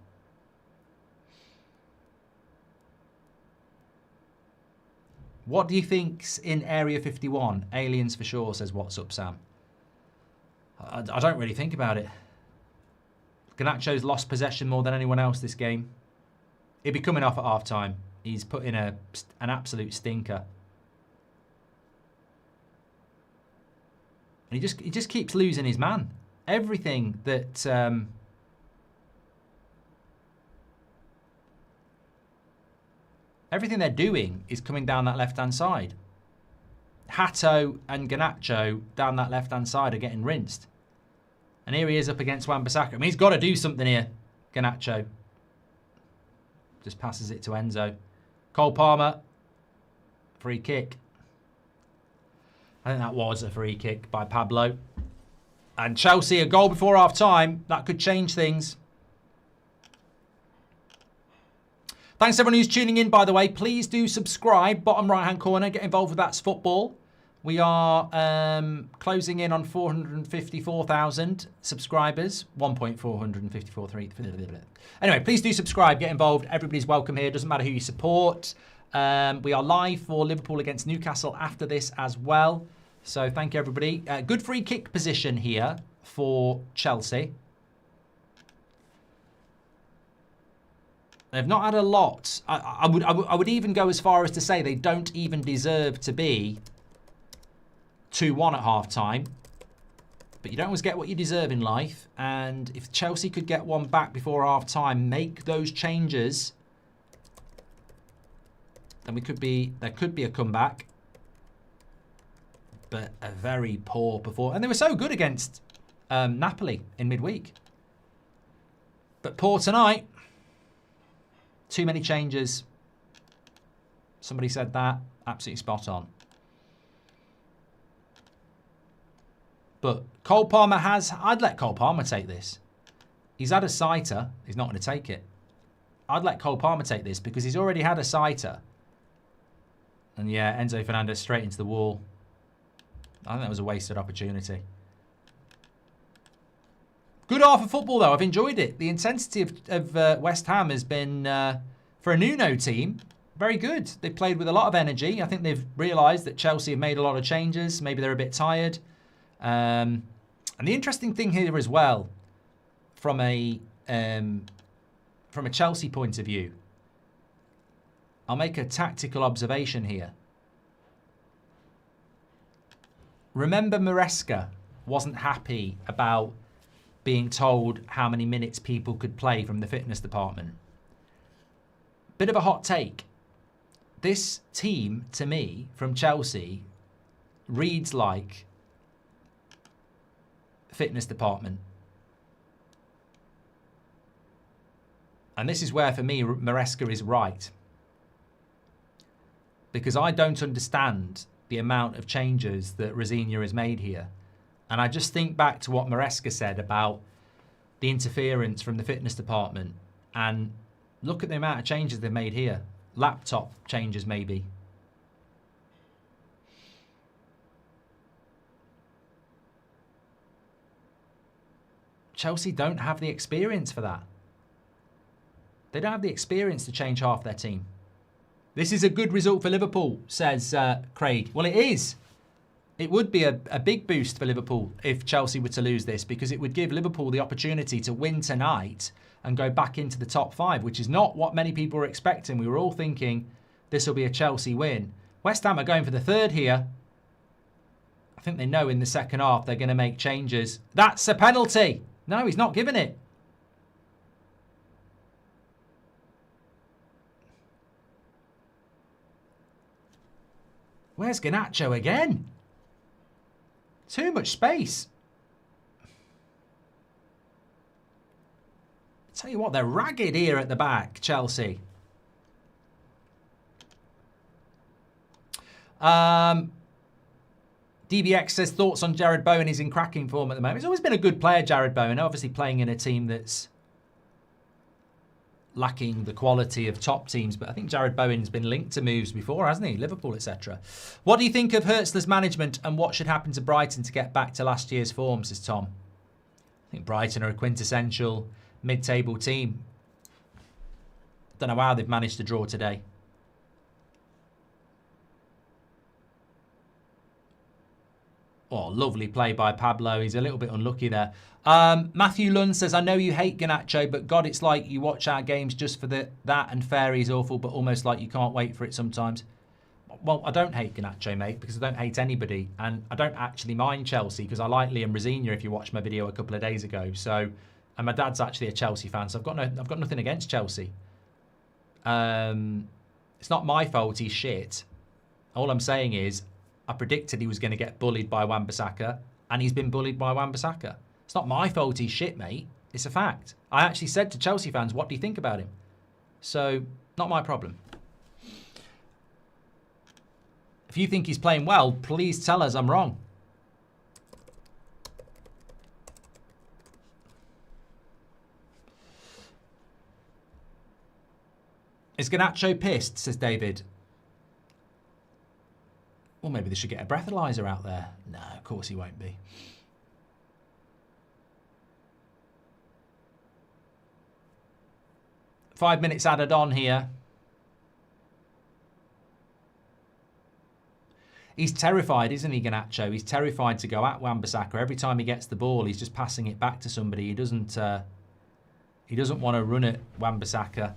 [SPEAKER 1] What do you think's in Area 51? Aliens for sure, says What's Up, Sam. I don't really think about it. Garnacho's lost possession more than anyone else this game. He'll be coming off at half-time. He's put in an absolute stinker. And he just keeps losing his man. Everything that... everything they're doing is coming down that left-hand side. Hato and Garnacho down that left-hand side are getting rinsed. And here he is up against Wan-Bissaka. I mean, he's got to do something here, Garnacho. Just passes it to Enzo. Cole Palmer. Free kick. I think that was a free kick by Pablo. And Chelsea, a goal before half-time. That could change things. Thanks to everyone who's tuning in, by the way. Please do subscribe. Bottom right-hand corner. Get involved with That's Football. We are closing in on 454,000 subscribers. 1.454. Anyway, please do subscribe. Get involved. Everybody's welcome here. Doesn't matter who you support. We are live for Liverpool against Newcastle after this as well. So thank you, everybody. Good free kick position here for Chelsea. They've not had a lot. I would even go as far as to say they don't even deserve to be 2-1 at half-time. But you don't always get what you deserve in life. And if Chelsea could get one back before half-time, make those changes, then there could be a comeback. But a very poor performance. And they were so good against Napoli in midweek. But poor tonight. Too many changes. Somebody said that. Absolutely spot on. But Cole Palmer has... I'd let Cole Palmer take this. He's had a sighter. He's not going to take it. I'd let Cole Palmer take this because he's already had a sighter. And yeah, Enzo Fernandez straight into the wall. I think that was a wasted opportunity. Good half of football, though. I've enjoyed it. The intensity of West Ham has been, for a Nuno team, very good. They've played with a lot of energy. I think they've realised that Chelsea have made a lot of changes. Maybe they're a bit tired. And the interesting thing here as well, from a Chelsea point of view, I'll make a tactical observation here. Remember, Maresca wasn't happy about being told how many minutes people could play from the fitness department. Bit of a hot take. This team, to me, from Chelsea, reads like fitness department. And this is where, for me, Maresca is right. Because I don't understand the amount of changes that Rosignol has made here. And I just think back to what Maresca said about the interference from the fitness department. And look at the amount of changes they've made here. Laptop changes, maybe. Chelsea don't have the experience for that. They don't have the experience to change half their team. This is a good result for Liverpool, says Craig. Well, it is. It would be a big boost for Liverpool if Chelsea were to lose this, because it would give Liverpool the opportunity to win tonight and go back into the top 5, which is not what many people were expecting. We were all thinking this will be a Chelsea win. West Ham are going for the third here. I think they know in the second half they're going to make changes. That's a penalty. No, he's not giving it. Where's Garnacho again? Too much space. Tell you what, they're ragged here at the back, Chelsea. DBX says thoughts on Jared Bowen. He's in cracking form at the moment. He's always been a good player, Jared Bowen. Obviously playing in a team that's lacking the quality of top teams, but I think Jared Bowen's been linked to moves before, hasn't he? Liverpool, etc. What do you think of Hurtzler's management and what should happen to Brighton to get back to last year's form, says Tom? I think Brighton are a quintessential mid-table team. Don't know how they've managed to draw today. Oh, lovely play by Pablo. He's a little bit unlucky there. Matthew Lund says, I know you hate Garnacho, but God, it's like you watch our games just for that, and Fairy's awful, but almost like you can't wait for it sometimes. Well, I don't hate Garnacho, mate, because I don't hate anybody. And I don't actually mind Chelsea, because I like Liam Rosignol, if you watched my video a couple of days ago. So, and my dad's actually a Chelsea fan, so I've got nothing against Chelsea. It's not my fault he's shit. All I'm saying is, I predicted he was going to get bullied by Wan-Bissaka, and he's been bullied by Wan-Bissaka. It's not my fault he's shit, mate. It's a fact. I actually said to Chelsea fans, what do you think about him? So, not my problem. If you think he's playing well, please tell us I'm wrong. Is Garnacho pissed, says David. Well, maybe they should get a breathalyzer out there. No, of course he won't be. Five minutes added on here. He's terrified, isn't he, Garnacho? He's terrified to go at Wan-Bissaka. Every time he gets the ball, he's just passing it back to somebody. He doesn't want to run at Wan-Bissaka.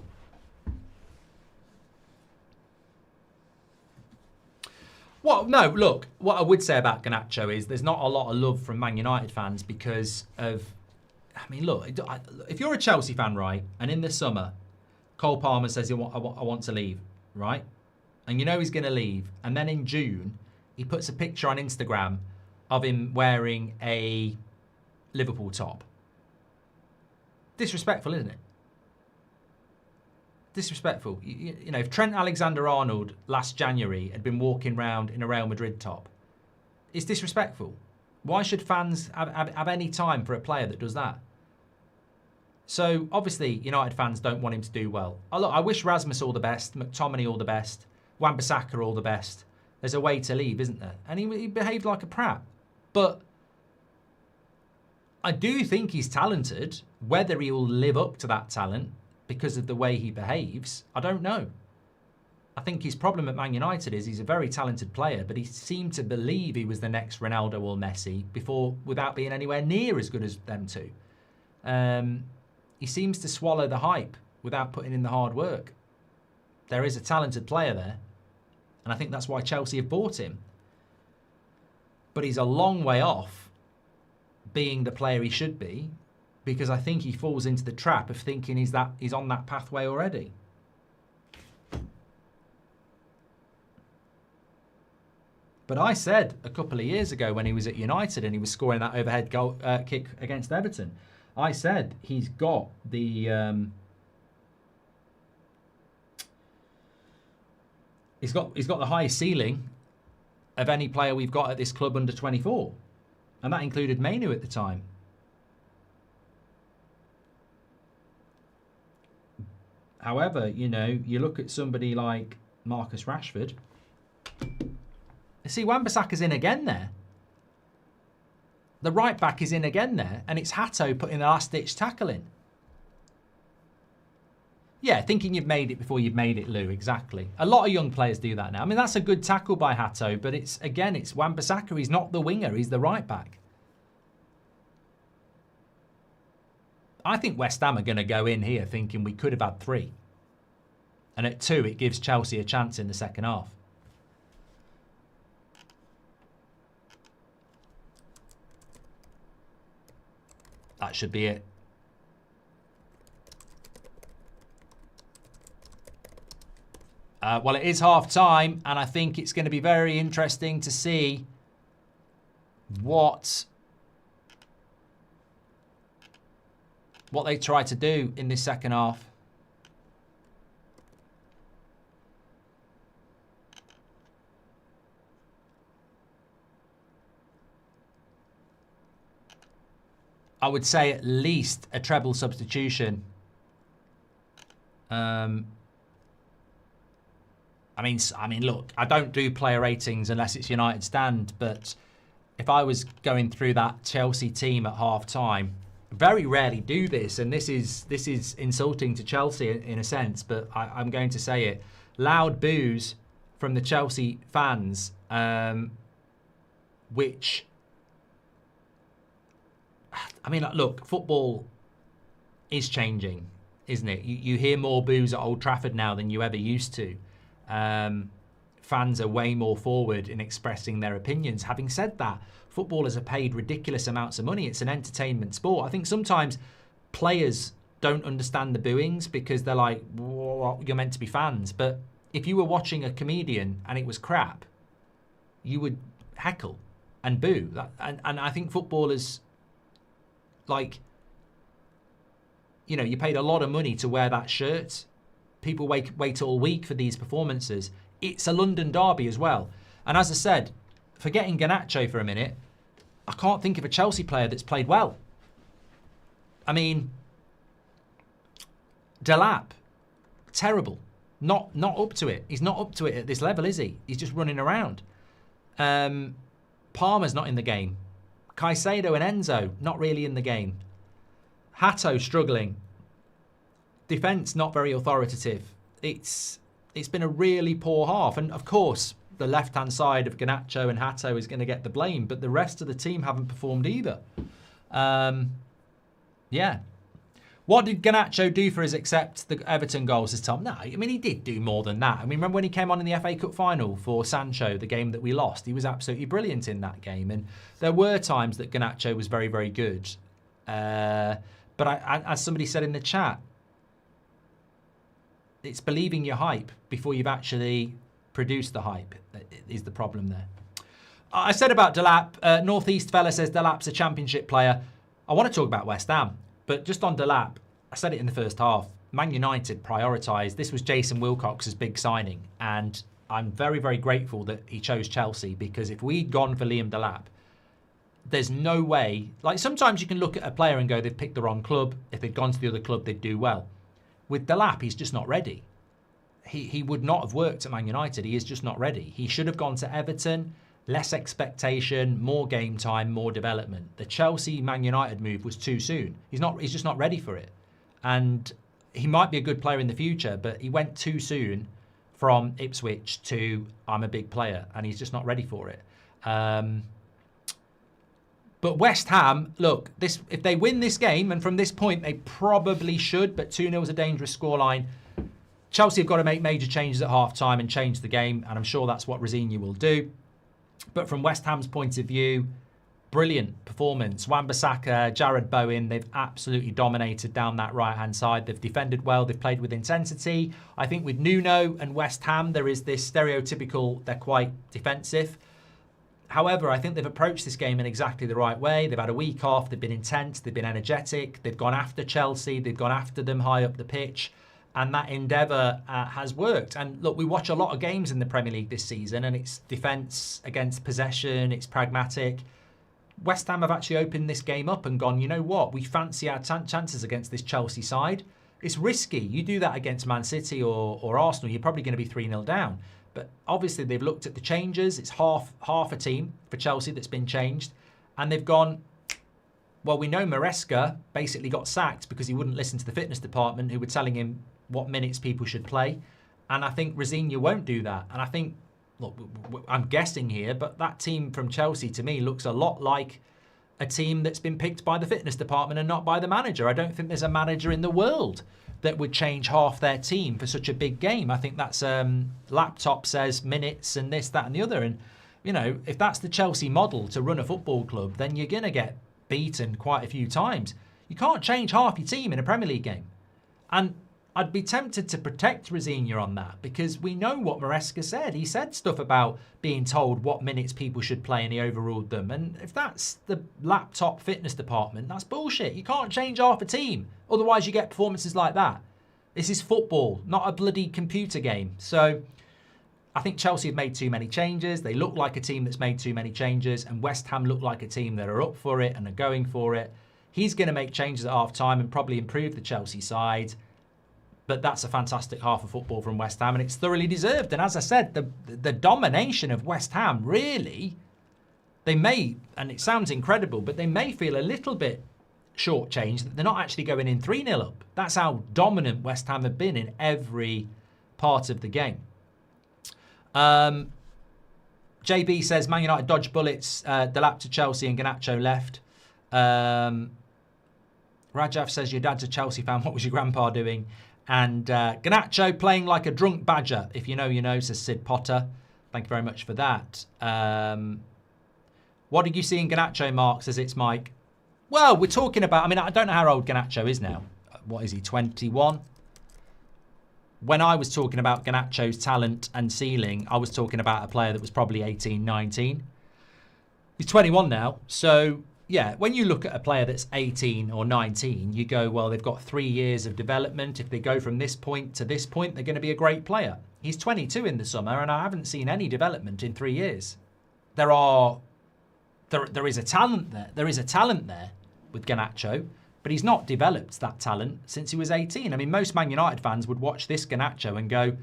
[SPEAKER 1] Well, no, look, what I would say about Garnacho is there's not a lot of love from Man United fans because of... I mean, look, if you're a Chelsea fan, right, and in the summer, Cole Palmer says, I want to leave, right? And you know he's going to leave. And then in June, he puts a picture on Instagram of him wearing a Liverpool top. Disrespectful, isn't it? Disrespectful. You know, if Trent Alexander-Arnold last January had been walking around in a Real Madrid top, it's disrespectful. Why should fans have any time for a player that does that? So, obviously, United fans don't want him to do well. Oh, look, I wish Rasmus all the best, McTominay all the best, Wan-Bissaka all the best. There's a way to leave, isn't there? And he behaved like a prat. But I do think he's talented. Whether he will live up to that talent because of the way he behaves, I don't know. I think his problem at Man United is he's a very talented player, but he seemed to believe he was the next Ronaldo or Messi without being anywhere near as good as them two. He seems to swallow the hype without putting in the hard work. There is a talented player there, and I think that's why Chelsea have bought him. But he's a long way off being the player he should be, because I think he falls into the trap of thinking he's on that pathway already. But I said a couple of years ago when he was at United and he was scoring that overhead goal kick against Everton, I said he's got the he's got the highest ceiling of any player we've got at this club under 24, and that included Mainu at the time. However, you look at somebody like Marcus Rashford. See, Wan-Bissaka's in again there. The right back is in again there, and it's Hato putting the last-ditch tackle in. Yeah, thinking you've made it before you've made it, Lou, exactly. A lot of young players do that now. I mean, that's a good tackle by Hato, but it's Wan-Bissaka. He's not the winger, he's the right back. I think West Ham are going to go in here thinking we could have had 3. And at 2, it gives Chelsea a chance in the second half. That should be it. Well, it is half-time, and I think it's going to be very interesting to see what they try to do in this second half. I would say at least a treble substitution. I mean, look, I don't do player ratings unless it's United stand, but if I was going through that Chelsea team at half-time, very rarely do this, and this is insulting to Chelsea in a sense, but I'm going to say it. Loud boos from the Chelsea fans, which... I mean, look, football is changing, isn't it? You hear more boos at Old Trafford now than you ever used to. Fans are way more forward in expressing their opinions. Having said that, footballers are paid ridiculous amounts of money. It's an entertainment sport. I think sometimes players don't understand the booings because they're like, well, you're meant to be fans. But if you were watching a comedian and it was crap, you would heckle and boo. And I think footballers... Like, you paid a lot of money to wear that shirt. People wait all week for these performances. It's a London derby as well. And as I said, forgetting Garnacho for a minute, I can't think of a Chelsea player that's played well. I mean, Delap, terrible. Not up to it. He's not up to it at this level, is he? He's just running around. Palmer's not in the game. Caicedo and Enzo, not really in the game. Hato struggling. Defence not very authoritative. It's been a really poor half. And of course, the left-hand side of Garnacho and Hato is going to get the blame, but the rest of the team haven't performed either. Yeah. What did Garnacho do for us except the Everton goals this time? No, I mean, he did do more than that. I mean, remember when he came on in the FA Cup final for Sancho, the game that we lost? He was absolutely brilliant in that game. And there were times that Garnacho was very, very good. But as somebody said in the chat, it's believing your hype before you've actually produced the hype that is the problem there. I said about Delap, Northeast fella says Delap's a championship player. I want to talk about West Ham, but just on Delap, I said it in the first half, Man United prioritised, this was Jason Wilcox's big signing, and I'm very, very grateful that he chose Chelsea, because if we'd gone for Liam Delap, there's no way, like sometimes you can look at a player and go, they've picked the wrong club. If they'd gone to the other club, they'd do well. With Delap, he's just not ready. He would not have worked at Man United. He is just not ready. He should have gone to Everton, less expectation, more game time, more development. The Chelsea Man United move was too soon. He's just not ready for it. And he might be a good player in the future, but he went too soon from Ipswich to I'm a big player, and he's just not ready for it. But West Ham, look, if they win this game, and from this point they probably should, but 2-0 is a dangerous scoreline. Chelsea have got to make major changes at half-time and change the game, and I'm sure that's what Rosenior will do. But from West Ham's point of view, brilliant performance. Wan-Bissaka, Jared Bowen, they've absolutely dominated down that right-hand side. They've defended well, they've played with intensity. I think with Nuno and West Ham, there is this stereotypical, they're quite defensive. However, I think they've approached this game in exactly the right way. They've had a week off, they've been intense, they've been energetic, they've gone after Chelsea, they've gone after them high up the pitch, and that endeavour has worked. And look, we watch a lot of games in the Premier League this season, and it's defence against possession, it's pragmatic. West Ham have actually opened this game up and gone, you know what, we fancy our chances against this Chelsea side. It's risky. You do that against Man City or Arsenal, you're probably going to be 3-0 down. But obviously they've looked at the changes. It's half a team for Chelsea that's been changed. And they've gone, well, we know Maresca basically got sacked because he wouldn't listen to the fitness department who were telling him what minutes people should play. And I think Rosenior won't do that. And I think, look, I'm guessing here, but that team from Chelsea to me looks a lot like a team that's been picked by the fitness department and not by the manager. I don't think there's a manager in the world that would change half their team for such a big game. I think that's laptop says minutes and this, that and the other. And, you know, if that's the Chelsea model to run a football club, then you're going to get beaten quite a few times. You can't change half your team in a Premier League game. And I'd be tempted to protect Rosenior on that, because we know what Maresca said. He said stuff about being told what minutes people should play and he overruled them. And if that's the laptop fitness department, that's bullshit. You can't change half a team. Otherwise you get performances like that. This is football, not a bloody computer game. So I think Chelsea have made too many changes. They look like a team that's made too many changes, and West Ham look like a team that are up for it and are going for it. He's going to make changes at half time and probably improve the Chelsea side. But that's a fantastic half of football from West Ham, and it's thoroughly deserved. And as I said, the domination of West Ham, really, they may, and it sounds incredible, but they may feel a little bit shortchanged that they're not actually going in 3-0 up. That's how dominant West Ham have been in every part of the game. JB says, Man United dodged bullets, Delap to Chelsea and Garnacho left. Rajav says, your dad's a Chelsea fan, what was your grandpa doing? And Garnacho playing like a drunk badger. If you know, you know, says Sid Potter. Thank you very much for that. What did you see in Garnacho, Mark? Says it's Mike. Well, we're talking about, I mean, I don't know how old Garnacho is now. What is he, 21? When I was talking about Garnacho's talent and ceiling, I was talking about a player that was probably 18, 19. He's 21 now. So, yeah, when you look at a player that's 18 or 19, you go, well, they've got 3 years of development. If they go from this point to this point, they're going to be a great player. He's 22 in the summer, and I haven't seen any development in 3 years. There is a talent there. There is a talent there with Garnacho, but he's not developed that talent since he was 18. I mean, most Man United fans would watch this Garnacho and go,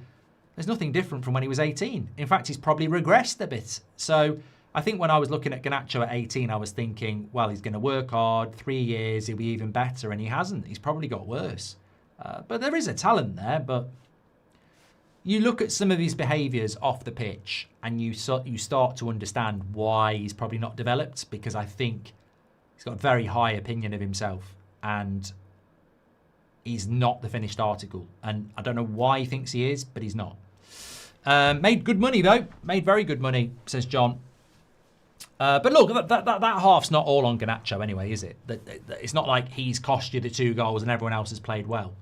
[SPEAKER 1] there's nothing different from when he was 18. In fact, he's probably regressed a bit. So I think when I was looking at Garnacho at 18, I was thinking, well, he's going to work hard, 3 years, he'll be even better, and he hasn't. He's probably got worse. But there is a talent there, but you look at some of his behaviours off the pitch and you start to understand why he's probably not developed, because I think he's got a very high opinion of himself and he's not the finished article. And I don't know why he thinks he is, but he's not. Made good money, though. Made very good money, says John. But look, that half's not all on Garnacho anyway, is it? It's not like he's cost you the 2 goals and everyone else has played well.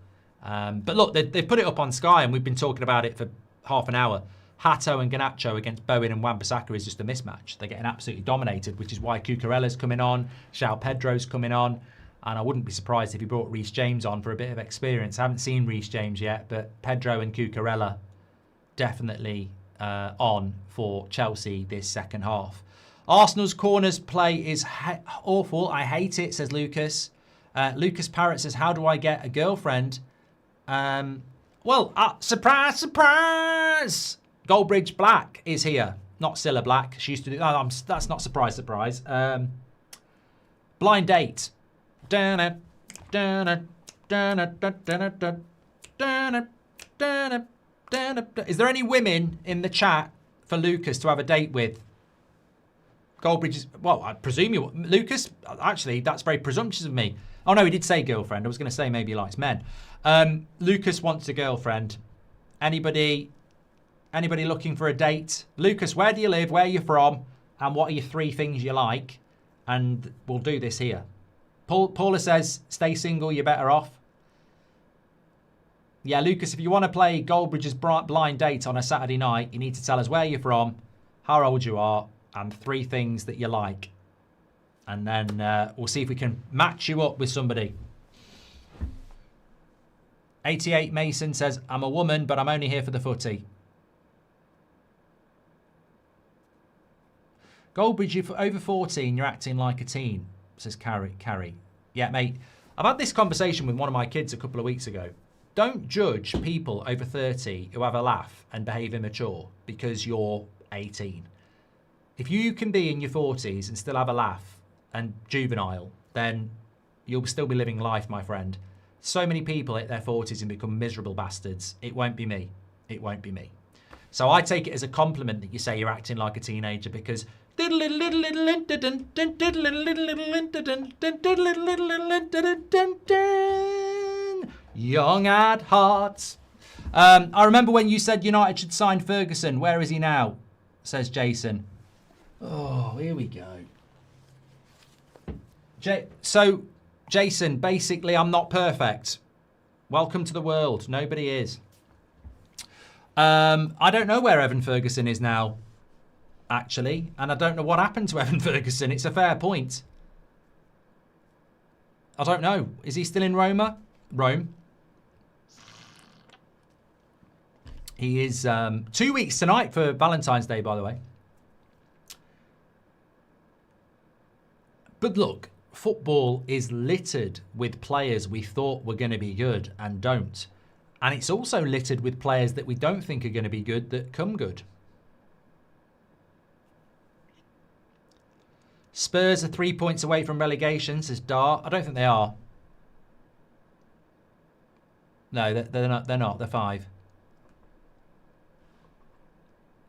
[SPEAKER 1] But look, they've put it up on Sky and we've been talking about it for half an hour. Hato and Garnacho against Bowen and Wan-Bissaka is just a mismatch. They're getting absolutely dominated, which is why Cucurella's coming on, João Pedro's coming on. And I wouldn't be surprised if he brought Reece James on for a bit of experience. I haven't seen Reece James yet, but Pedro and Cucurella definitely on for Chelsea this second half. Arsenal's corners play is awful. I hate it, says Lucas. Lucas Parrott says, how do I get a girlfriend? Surprise, surprise! Goldbridge Black is here. Not Cilla Black. She used to do... that's not surprise, surprise. Blind date. Is there any women in the chat for Lucas to have a date with? Goldbridge is... Well, I presume you... Lucas, actually, that's very presumptuous of me. Oh, no, he did say girlfriend. I was going to say maybe he likes men. Lucas wants a girlfriend. Anybody looking for a date? Lucas, where do you live? Where are you from? And what are your 3 things you like? And we'll do this here. Paula says, stay single, you're better off. Yeah, Lucas, if you want to play Goldbridge's blind date on a Saturday night, you need to tell us where you're from, how old you are, and 3 things that you like. And then we'll see if we can match you up with somebody. 88 Mason says, I'm a woman, but I'm only here for the footy. Goldbridge, you're over 14, you're acting like a teen, says Carrie. Yeah, mate, I've had this conversation with one of my kids a couple of weeks ago. Don't judge people over 30 who have a laugh and behave immature because you're 18. If you can be in your 40s and still have a laugh and juvenile, then you'll still be living life, my friend. So many people hit their 40s and become miserable bastards. It won't be me. It won't be me. So I take it as a compliment that you say you're acting like a teenager because young at heart. I remember when you said United should sign Ferguson. Where is he now? Says Jason. Oh, here we go. So, Jason, basically, I'm not perfect. Welcome to the world. Nobody is. I don't know where Evan Ferguson is now, actually. And I don't know what happened to Evan Ferguson. It's a fair point. I don't know. Is he still in Rome? He is 2 weeks tonight for Valentine's Day, by the way. But look, football is littered with players we thought were going to be good and don't. And it's also littered with players that we don't think are going to be good that come good. Spurs are 3 points away from relegation, says Dart. I don't think they are. No, they're not. They're 5.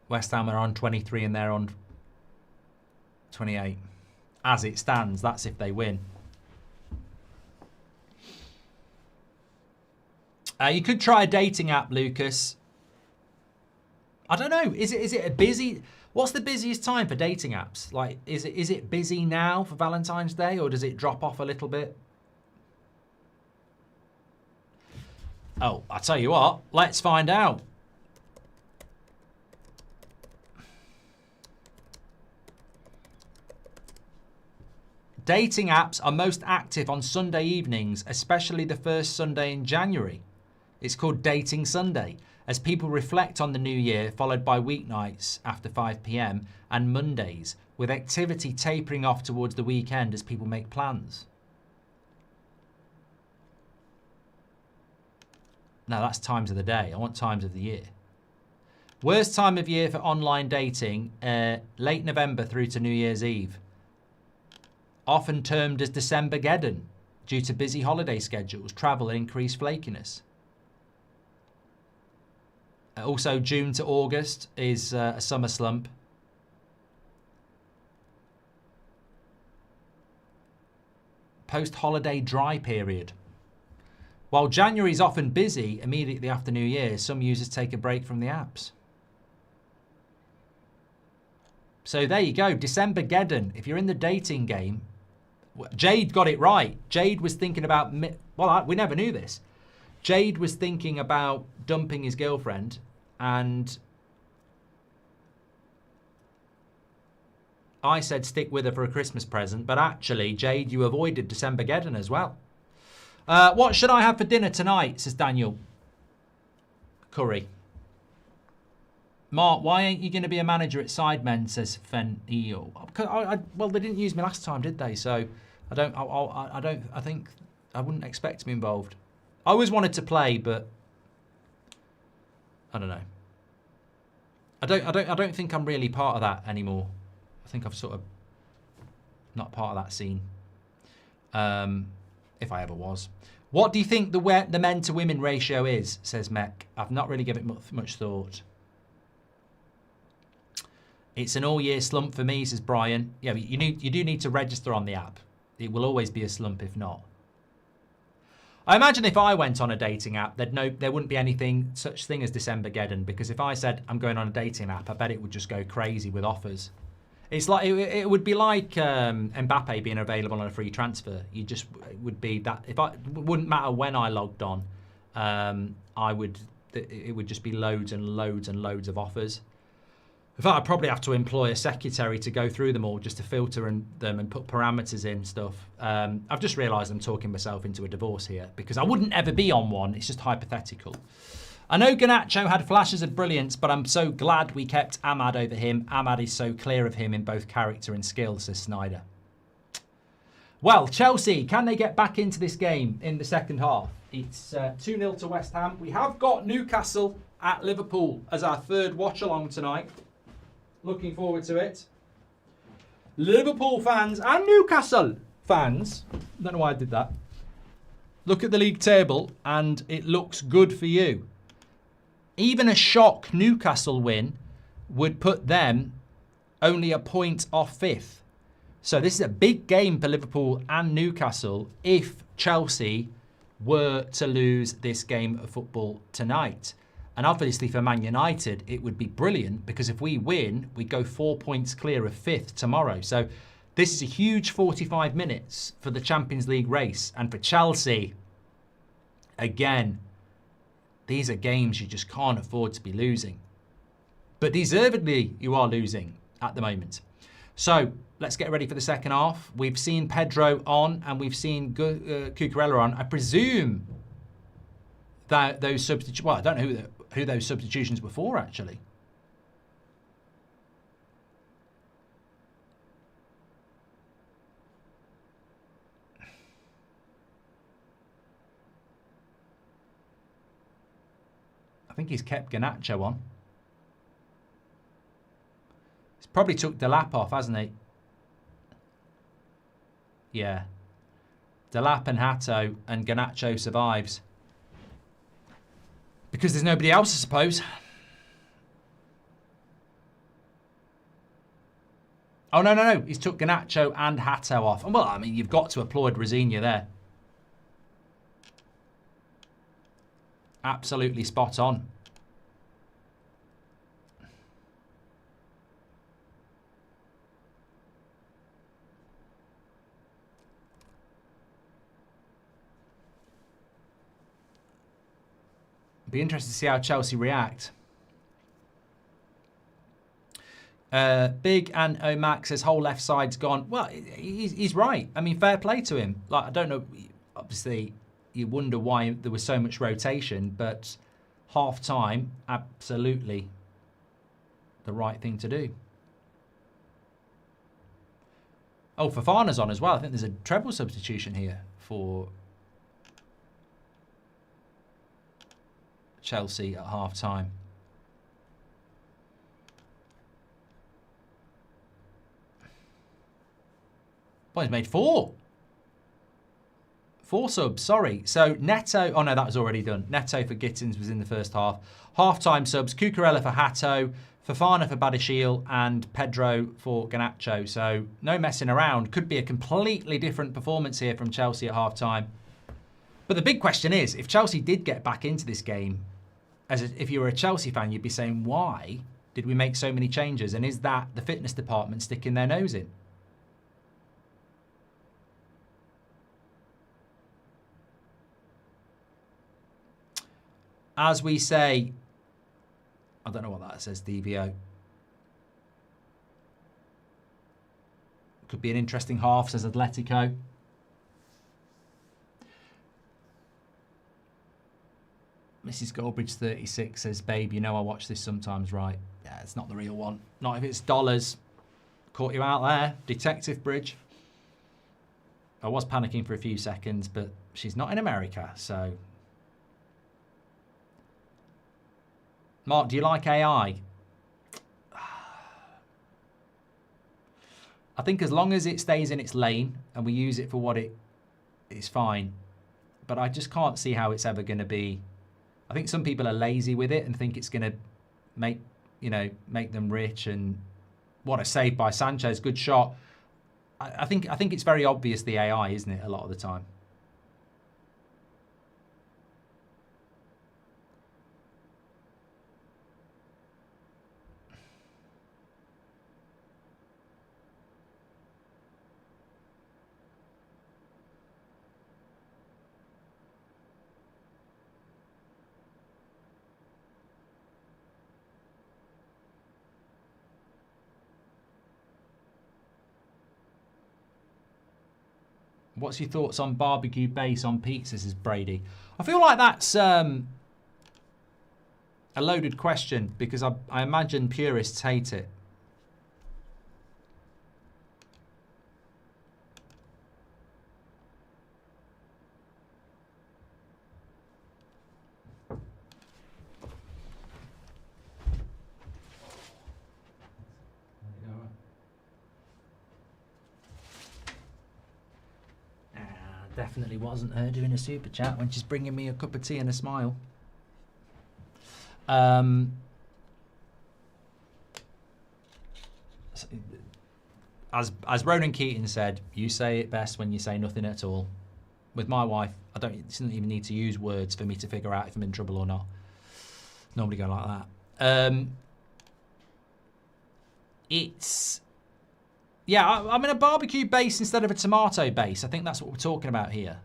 [SPEAKER 1] West Ham are on 23 and they're on 28. As it stands, that's if they win. You could try a dating app, Lucas. I don't know. Is it a busy... What's the busiest time for dating apps? Like, is it busy now for Valentine's Day, or does it drop off a little bit? Oh, I'll tell you what. Let's find out. Dating apps are most active on Sunday evenings, especially the first Sunday in January. It's called Dating Sunday, as people reflect on the new year, followed by weeknights after 5 p.m. and Mondays, with activity tapering off towards the weekend as people make plans. No, that's times of the day. I want times of the year. Worst time of year for online dating, late November through to New Year's Eve. Often termed as December-geddon due to busy holiday schedules, travel and increased flakiness. Also, June to August is a summer slump. Post-holiday dry period. While January is often busy immediately after New Year, some users take a break from the apps. So there you go, December-geddon. If you're in the dating game, Jade got it right. Jade was thinking about... Well, we never knew this. Jade was thinking about dumping his girlfriend, and I said stick with her for a Christmas present, but actually, Jade, you avoided Decembergeddon as well. What should I have for dinner tonight, says Daniel. Curry. Mark, why ain't you going to be a manager at Sidemen, says Fenio. Well, they didn't use me last time, did they? So I think I wouldn't expect to be involved. I always wanted to play, but I don't know. I don't think I'm really part of that anymore. I think I've sort of not part of that scene. If I ever was. What do you think the men to women ratio is, says Mech. I've not really given it much thought. It's an all-year slump for me, says Brian. Yeah, but you do need to register on the app. It will always be a slump if not. I imagine if I went on a dating app, there wouldn't be anything such thing as Decembergeddon, because if I said I'm going on a dating app, I bet it would just go crazy with offers. It's like it would be like Mbappe being available on a free transfer. It would be that it wouldn't matter when I logged on, it would just be loads and loads and loads of offers. In fact, I'd probably have to employ a secretary to go through them all just to filter them and put parameters in stuff. I've just realised I'm talking myself into a divorce here because I wouldn't ever be on one. It's just hypothetical. I know Garnacho had flashes of brilliance, but I'm so glad we kept Ahmad over him. Ahmad is so clear of him in both character and skill, says Snyder. Well, Chelsea, can they get back into this game in the second half? It's 2-0 to West Ham. We have got Newcastle at Liverpool as our third watch-along tonight. Looking forward to it. Liverpool fans and Newcastle fans, don't know why I did that. Look at the league table and it looks good for you. Even a shock Newcastle win would put them only a point off fifth. So this is a big game for Liverpool and Newcastle if Chelsea were to lose this game of football tonight. And obviously for Man United, it would be brilliant because if we win, we go 4 points clear of fifth tomorrow. So this is a huge 45 minutes for the Champions League race. And for Chelsea, again, these are games you just can't afford to be losing. But deservedly, you are losing at the moment. So let's get ready for the second half. We've seen Pedro on and we've seen Cucurella on. I presume that those substitutions... Well, I don't know who those substitutions were for, actually. I think he's kept Garnacho on. He's probably took Delap off, hasn't he? Yeah. Delap and Hato and Garnacho survives. Because there's nobody else, I suppose. Oh, no. He's took Garnacho and Hato off. And well, I mean, you've got to applaud Rosigne there. Absolutely spot on. Be interested to see how Chelsea react. Big and Omac says whole left side's gone. Well, he's right. I mean, fair play to him. Like, I don't know. Obviously, you wonder why there was so much rotation, but half time, absolutely the right thing to do. Oh, Fofana's on as well. I think there's a treble substitution here for Chelsea at half time. Well, he's made four subs, sorry. So Neto, oh no, that was already done. Neto for Gittins was in the first half. Half-time subs, Cucurella for Hato, Fofana for Badiashile, and Pedro for Garnacho. So no messing around. Could be a completely different performance here from Chelsea at half-time. But the big question is, if Chelsea did get back into this game, if you were a Chelsea fan, you'd be saying, why did we make so many changes? And is that the fitness department sticking their nose in? As we say, I don't know what that says, DVO. Could be an interesting half, says Atletico. Mrs. Goldbridge 36 says, babe, you know I watch this sometimes, right? Yeah, it's not the real one. Not if it's dollars. Caught you out there, Detective Bridge. I was panicking for a few seconds, but she's not in America, so. Mark, do you like AI? I think as long as it stays in its lane and we use it for what it is, fine. But I just can't see how it's ever going to be. I think some people are lazy with it and think it's going to make them rich. And what a save by Sanchez, good shot. I think it's very obvious the AI, isn't it, a lot of the time. What's your thoughts on barbecue base on pizzas, says Brady? I feel like that's a loaded question because I imagine purists hate it. Definitely wasn't her doing a super chat when she's bringing me a cup of tea and a smile. As Ronan Keating said, you say it best when you say nothing at all. With my wife, it doesn't even need to use words for me to figure out if I'm in trouble or not. Nobody go like that. Yeah, I'm in a barbecue base instead of a tomato base. I think that's what we're talking about here.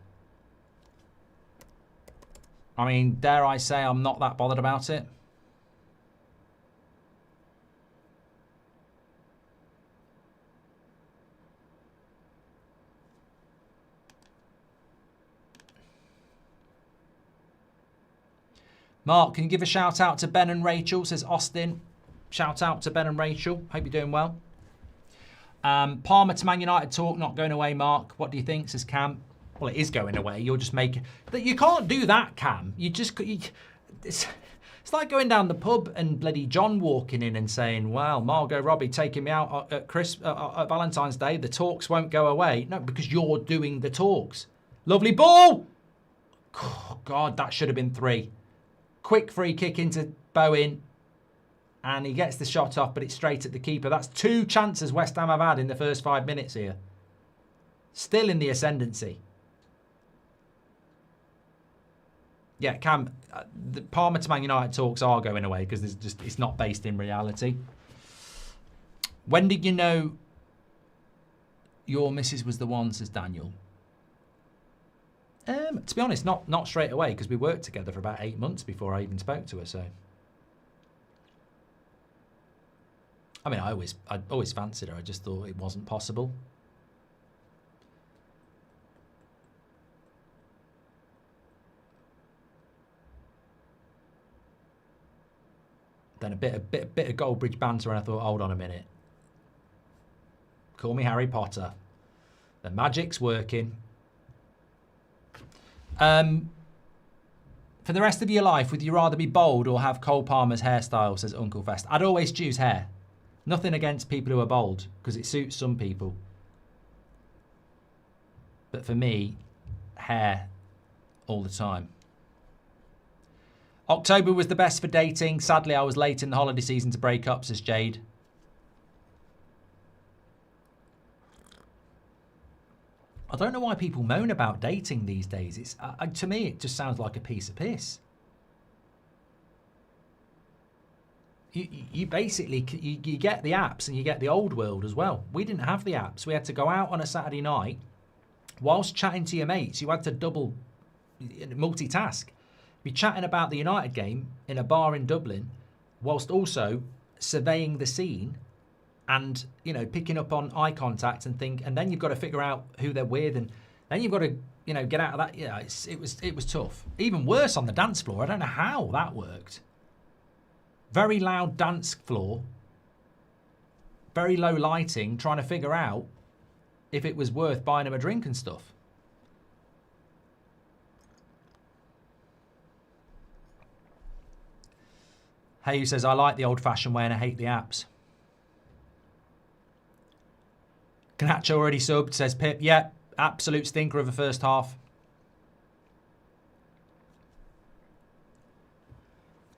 [SPEAKER 1] I mean, dare I say I'm not that bothered about it? Mark, can you give a shout out to Ben and Rachel, says Austin. Shout out to Ben and Rachel. Hope you're doing well. Palmer to Man United talk not going away, Mark. What do you think, says Cam? Well, it is going away. You'll just make it. You can't do that, Cam. It's like going down the pub and bloody John walking in and saying, well, Margot Robbie taking me out at Valentine's Day. The talks won't go away. No, because you're doing the talks. Lovely ball. Oh, God, that should have been 3. Quick free kick into Bowen. And he gets the shot off, but it's straight at the keeper. That's 2 chances West Ham have had in the first 5 minutes here. Still in the ascendancy. Yeah, Cam, the Palmer to Man United talks are going away because it's not based in reality. When did you know your missus was the one, says Daniel? To be honest, not straight away because we worked together for about 8 months before I even spoke to her, so... I mean, I always fancied her. I just thought it wasn't possible. Then a bit of Goldbridge banter, and I thought, hold on a minute. Call me Harry Potter. The magic's working. For the rest of your life, would you rather be bald or have Cole Palmer's hairstyle, says Uncle Fest? I'd always choose hair. Nothing against people who are bald, because it suits some people. But for me, hair all the time. October was the best for dating. Sadly, I was late in the holiday season to break up, says Jade. I don't know why people moan about dating these days. To me, it just sounds like a piece of piss. You basically, you get the apps and you get the old world as well. We didn't have the apps. We had to go out on a Saturday night whilst chatting to your mates. You had to multitask. Be chatting about the United game in a bar in Dublin whilst also surveying the scene and, you know, picking up on eye contact and then you've got to figure out who they're with, and then you've got to, you know, get out of that. Yeah, it was tough. Even worse on the dance floor. I don't know how that worked. Very loud dance floor. Very low lighting, trying to figure out if it was worth buying them a drink and stuff. Hey, says, I like the old-fashioned way and I hate the apps. Canacho already subbed, says Pip. Yeah, absolute stinker of the first half.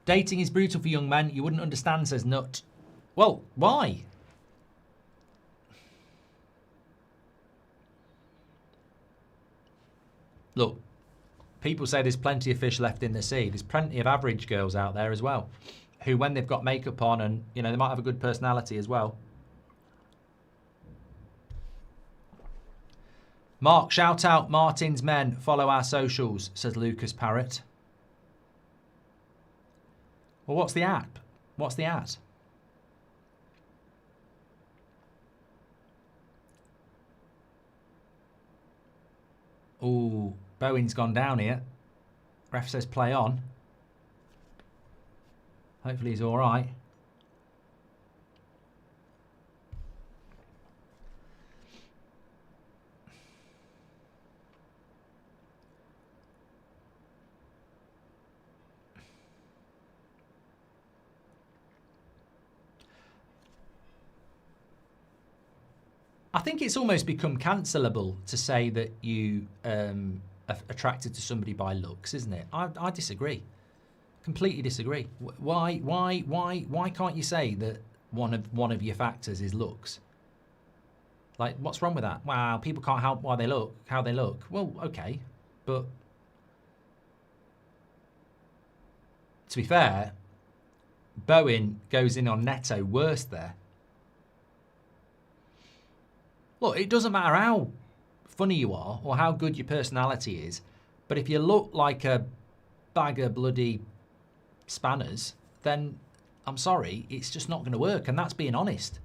[SPEAKER 1] Dating is brutal for young men. You wouldn't understand, says Nut. Well, why? Look, people say there's plenty of fish left in the sea. There's plenty of average girls out there as well, who, when they've got makeup on and, you know, they might have a good personality as well. Mark, shout out Martin's Men. Follow our socials, says Lucas Parrott. Well, what's the app? What's the ad? Ooh, Bowen's gone down here. Ref says play on. Hopefully he's all right. I think it's almost become cancelable to say that you are attracted to somebody by looks, isn't it? I disagree. Completely disagree. Why can't you say that one of your factors is looks? Like, what's wrong with that? Wow, people can't help how they look. Well, okay, but to be fair, Bowen goes in on Neto worse there. Look, it doesn't matter how funny you are or how good your personality is, but if you look like a bag of bloody spanners, then I'm sorry, it's just not going to work, and that's being honest.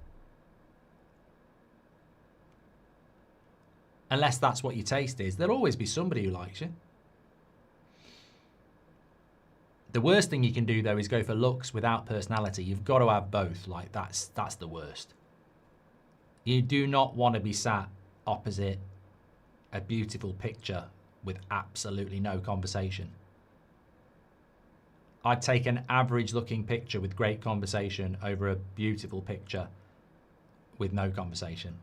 [SPEAKER 1] Unless that's what your taste is, there'll always be somebody who likes you. The worst thing you can do, though, is go for looks without personality. You've got to have both. Like, that's the worst. You do not want to be sat opposite a beautiful picture with absolutely no conversation. I'd take an average looking picture with great conversation over a beautiful picture with no conversation.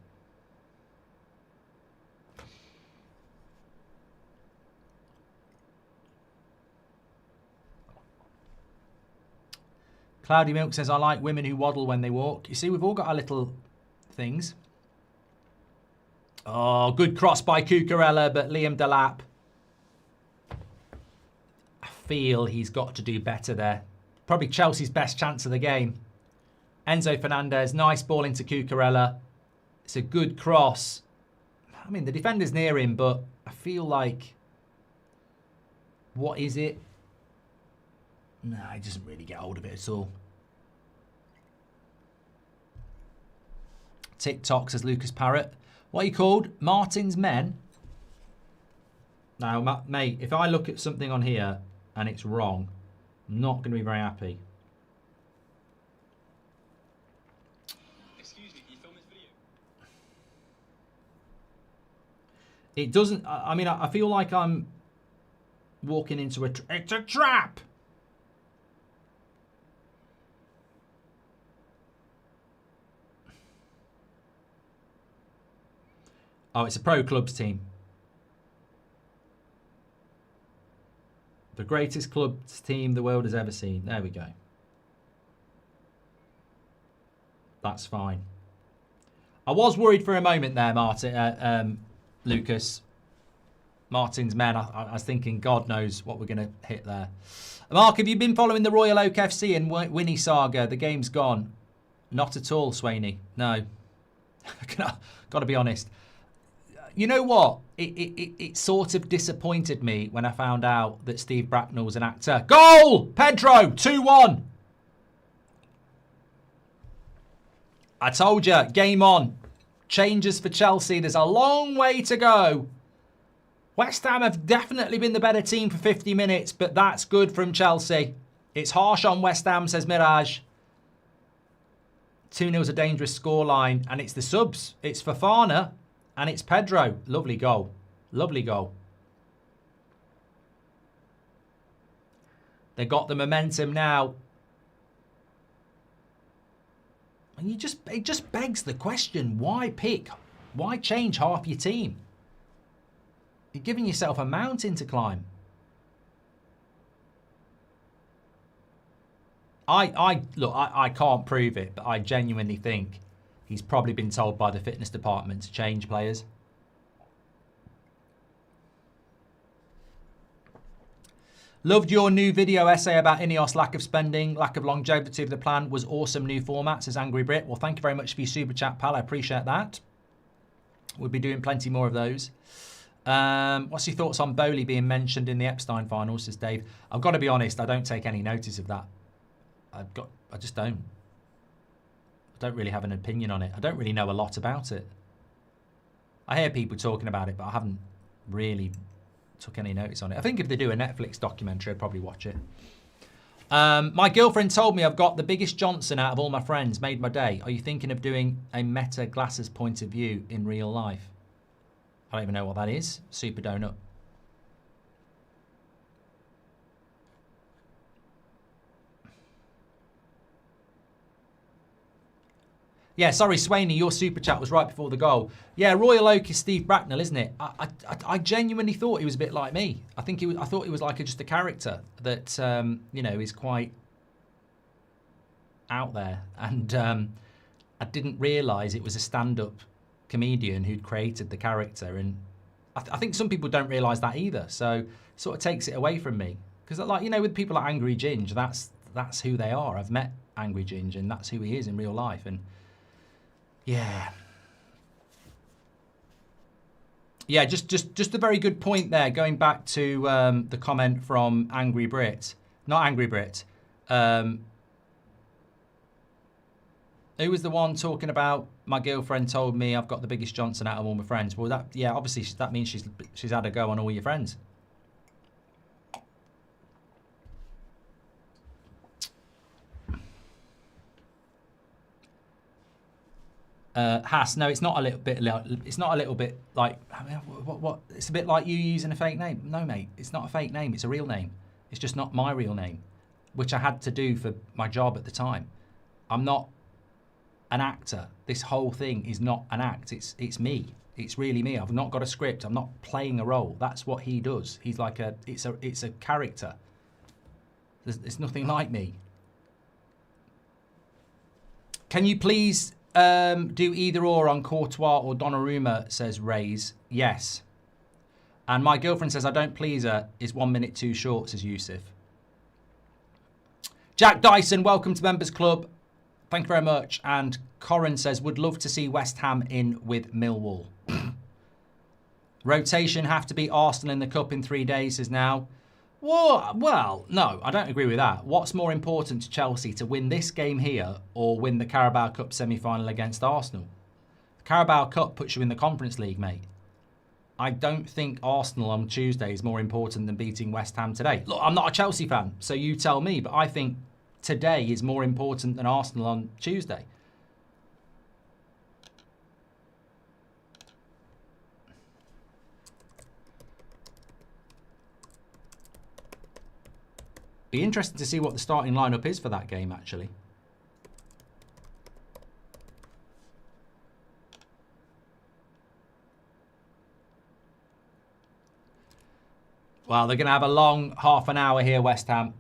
[SPEAKER 1] Cloudy Milk says, I like women who waddle when they walk. You see, we've all got our little things. Oh, good cross by Cucurella, but Liam Delap, I feel he's got to do better there. Probably Chelsea's best chance of the game. Enzo Fernandez, nice ball into Cucurella. It's a good cross. I mean, the defender's near him, but I feel like, what is it? No, he doesn't really get hold of it at all. TikTok, says Lucas Parrott. What are you called? Martin's Men? Now, mate, if I look at something on here and it's wrong, I'm not going to be very happy.
[SPEAKER 2] Excuse me, can you film this video?
[SPEAKER 1] It doesn't... I mean, I feel like I'm walking into a... It's a trap! Oh, it's a pro clubs team. The greatest clubs team the world has ever seen. There we go. That's fine. I was worried for a moment there, Martin, Lucas. Martin's Men. I was thinking, God knows what we're going to hit there. Mark, have you been following the Royal Oak FC and Winnie saga? The game's gone. Not at all, Swaney. No. Got to be honest. You know what? It sort of disappointed me when I found out that Steve Bracknell was an actor. Goal! Pedro! 2-1. I told you, game on. Changes for Chelsea. There's a long way to go. West Ham have definitely been the better team for 50 minutes, but that's good from Chelsea. It's harsh on West Ham, says Mirage. 2-0 is a dangerous scoreline, and it's the subs. It's Fofana and it's Pedro. Lovely goal. Lovely goal. They got the momentum now. And it just begs the question, why pick? Why change half your team? You're giving yourself a mountain to climb. Look, I can't prove it, but I genuinely think he's probably been told by the fitness department to change players. Loved your new video essay about Ineos, lack of spending, lack of longevity of the plan. Was awesome new format, says Angry Brit. Well, thank you very much for your super chat, pal. I appreciate that. We'll be doing plenty more of those. What's your thoughts on Bowley being mentioned in the Epstein finals, says Dave. I've got to be honest, I don't take any notice of that. I just don't. I don't really have an opinion on it. I don't really know a lot about it. I hear people talking about it, but I haven't really took any notice on it. I think if they do a Netflix documentary, I'd probably watch it. My girlfriend told me I've got the biggest Johnson out of all my friends. Made my day. Are you thinking of doing a meta glasses point of view in real life? I don't even know what that is. Super donut. Yeah, sorry, Swaney, your super chat was right before the goal. Yeah, Royal Oak is Steve Bracknell, isn't it? I genuinely thought he was a bit like me. I thought he was like just a character that you know, is quite out there, and I didn't realise it was a stand-up comedian who'd created the character, and I think some people don't realise that either. So it sort of takes it away from me, because like, you know, with people like Angry Ginge, that's who they are. I've met Angry Ginge, and that's who he is in real life, and. Yeah. Yeah, just a very good point there. Going back to the comment from Angry Brit. Not Angry Brit. Who was the one talking about my girlfriend told me I've got the biggest Johnson out of all my friends? Well, that, yeah, obviously that means she's had a go on all your friends. Haas, no, it's not a little bit. It's not a little bit like. I mean, what? It's a bit like you using a fake name. No, mate, it's not a fake name. It's a real name. It's just not my real name, which I had to do for my job at the time. I'm not an actor. This whole thing is not an act. It's me. It's really me. I've not got a script. I'm not playing a role. That's what he does. He's like it's a character. It's nothing like me. Can you please do either or on Courtois or Donnarumma, says Rays. Yes. And my girlfriend says I don't please her. Is 1 minute too short, says Yusuf. Jack Dyson, welcome to Members Club. Thank you very much. And Corin says, would love to see West Ham in with Millwall. Rotation have to be Arsenal in the Cup in 3 days, says now. Well, no, I don't agree with that. What's more important to Chelsea, to win this game here or win the Carabao Cup semi-final against Arsenal? The Carabao Cup puts you in the Conference League, mate. I don't think Arsenal on Tuesday is more important than beating West Ham today. Look, I'm not a Chelsea fan, so you tell me, but I think today is more important than Arsenal on Tuesday. Be interesting to see what the starting lineup is for that game, actually. Well, they're going to have a long half an hour here, West Ham.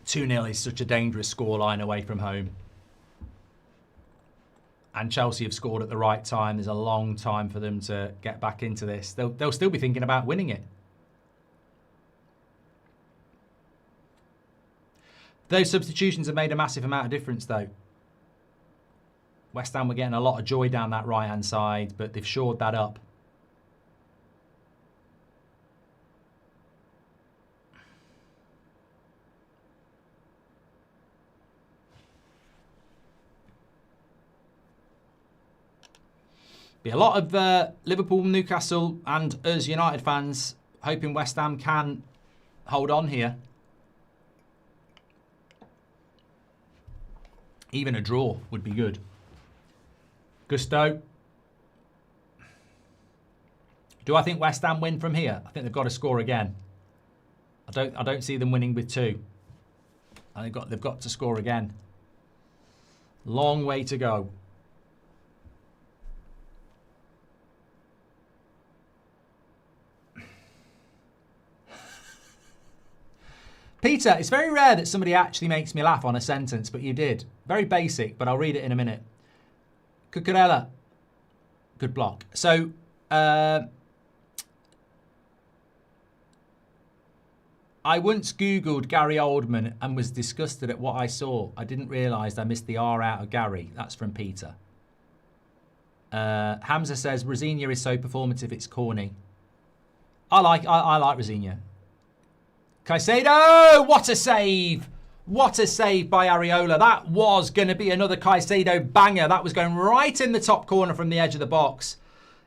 [SPEAKER 1] 2-0 is such a dangerous scoreline away from home. And Chelsea have scored at the right time. There's a long time for them to get back into this. They'll still be thinking about winning it. Those substitutions have made a massive amount of difference, though. West Ham were getting a lot of joy down that right-hand side, but they've shored that up. Be a lot of Liverpool, Newcastle and us United fans hoping West Ham can hold on here. Even a draw would be good. Gusto. Do I think West Ham win from here? I think they've got to score again. I don't see them winning with 2. And they've got to score again. Long way to go. Peter, it's very rare that somebody actually makes me laugh on a sentence, but you did. Very basic, but I'll read it in a minute. Cucurella. Good block. So, I once Googled Gary Oldman and was disgusted at what I saw. I didn't realise I missed the R out of Gary. That's from Peter. Hamza says, Rosignol is so performative, it's corny. I like Rosignol. Caicedo! What a save! What a save by Areola. That was going to be another Caicedo banger. That was going right in the top corner from the edge of the box.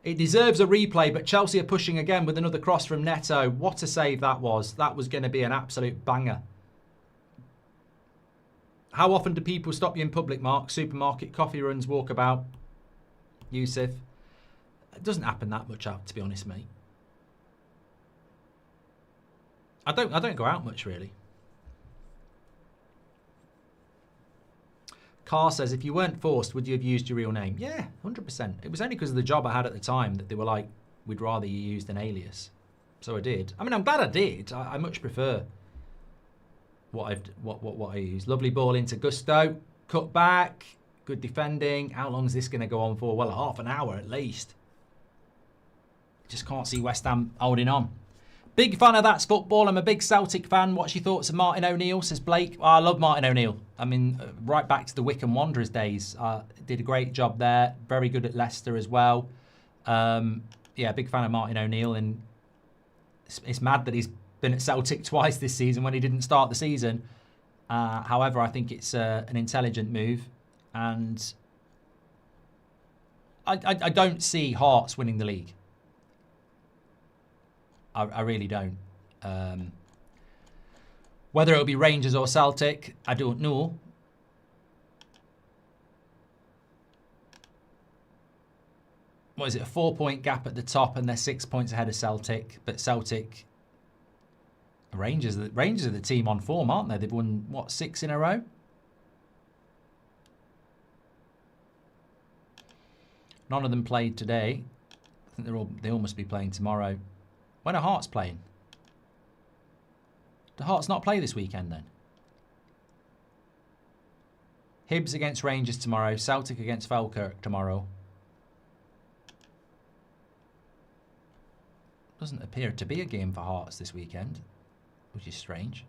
[SPEAKER 1] It deserves a replay, but Chelsea are pushing again with another cross from Neto. What a save that was. That was going to be an absolute banger. How often do people stop you in public, Mark? Supermarket, coffee runs, walkabout. Yusuf. It doesn't happen that much, to be honest, mate. I don't go out much, really. Carr says, if you weren't forced, would you have used your real name? Yeah, 100%. It was only because of the job I had at the time that they were like, we'd rather you used an alias. So I did. I mean, I'm glad I did. I much prefer what I used. Lovely ball into Gusto. Cut back. Good defending. How long is this going to go on for? Well, half an hour at least. Just can't see West Ham holding on. Big fan of That's Football. I'm a big Celtic fan. What's your thoughts of Martin O'Neill, says Blake? Oh, I love Martin O'Neill. I mean, right back to the Wycombe Wanderers days. Did a great job there. Very good at Leicester as well. Yeah, big fan of Martin O'Neill. And it's mad that he's been at Celtic twice this season when he didn't start the season. However, I think it's an intelligent move. And I don't see Hearts winning the league. I really don't. Whether it'll be Rangers or Celtic, I don't know. What is it, a 4-point gap at the top and they're 6 points ahead of Celtic. But Celtic, Rangers are the team on form, aren't they? They've won, what, 6 in a row? None of them played today. I think they all must be playing tomorrow. When are Hearts playing? Do Hearts not play this weekend then? Hibs against Rangers tomorrow. Celtic against Falkirk tomorrow. Doesn't appear to be a game for Hearts this weekend, which is strange.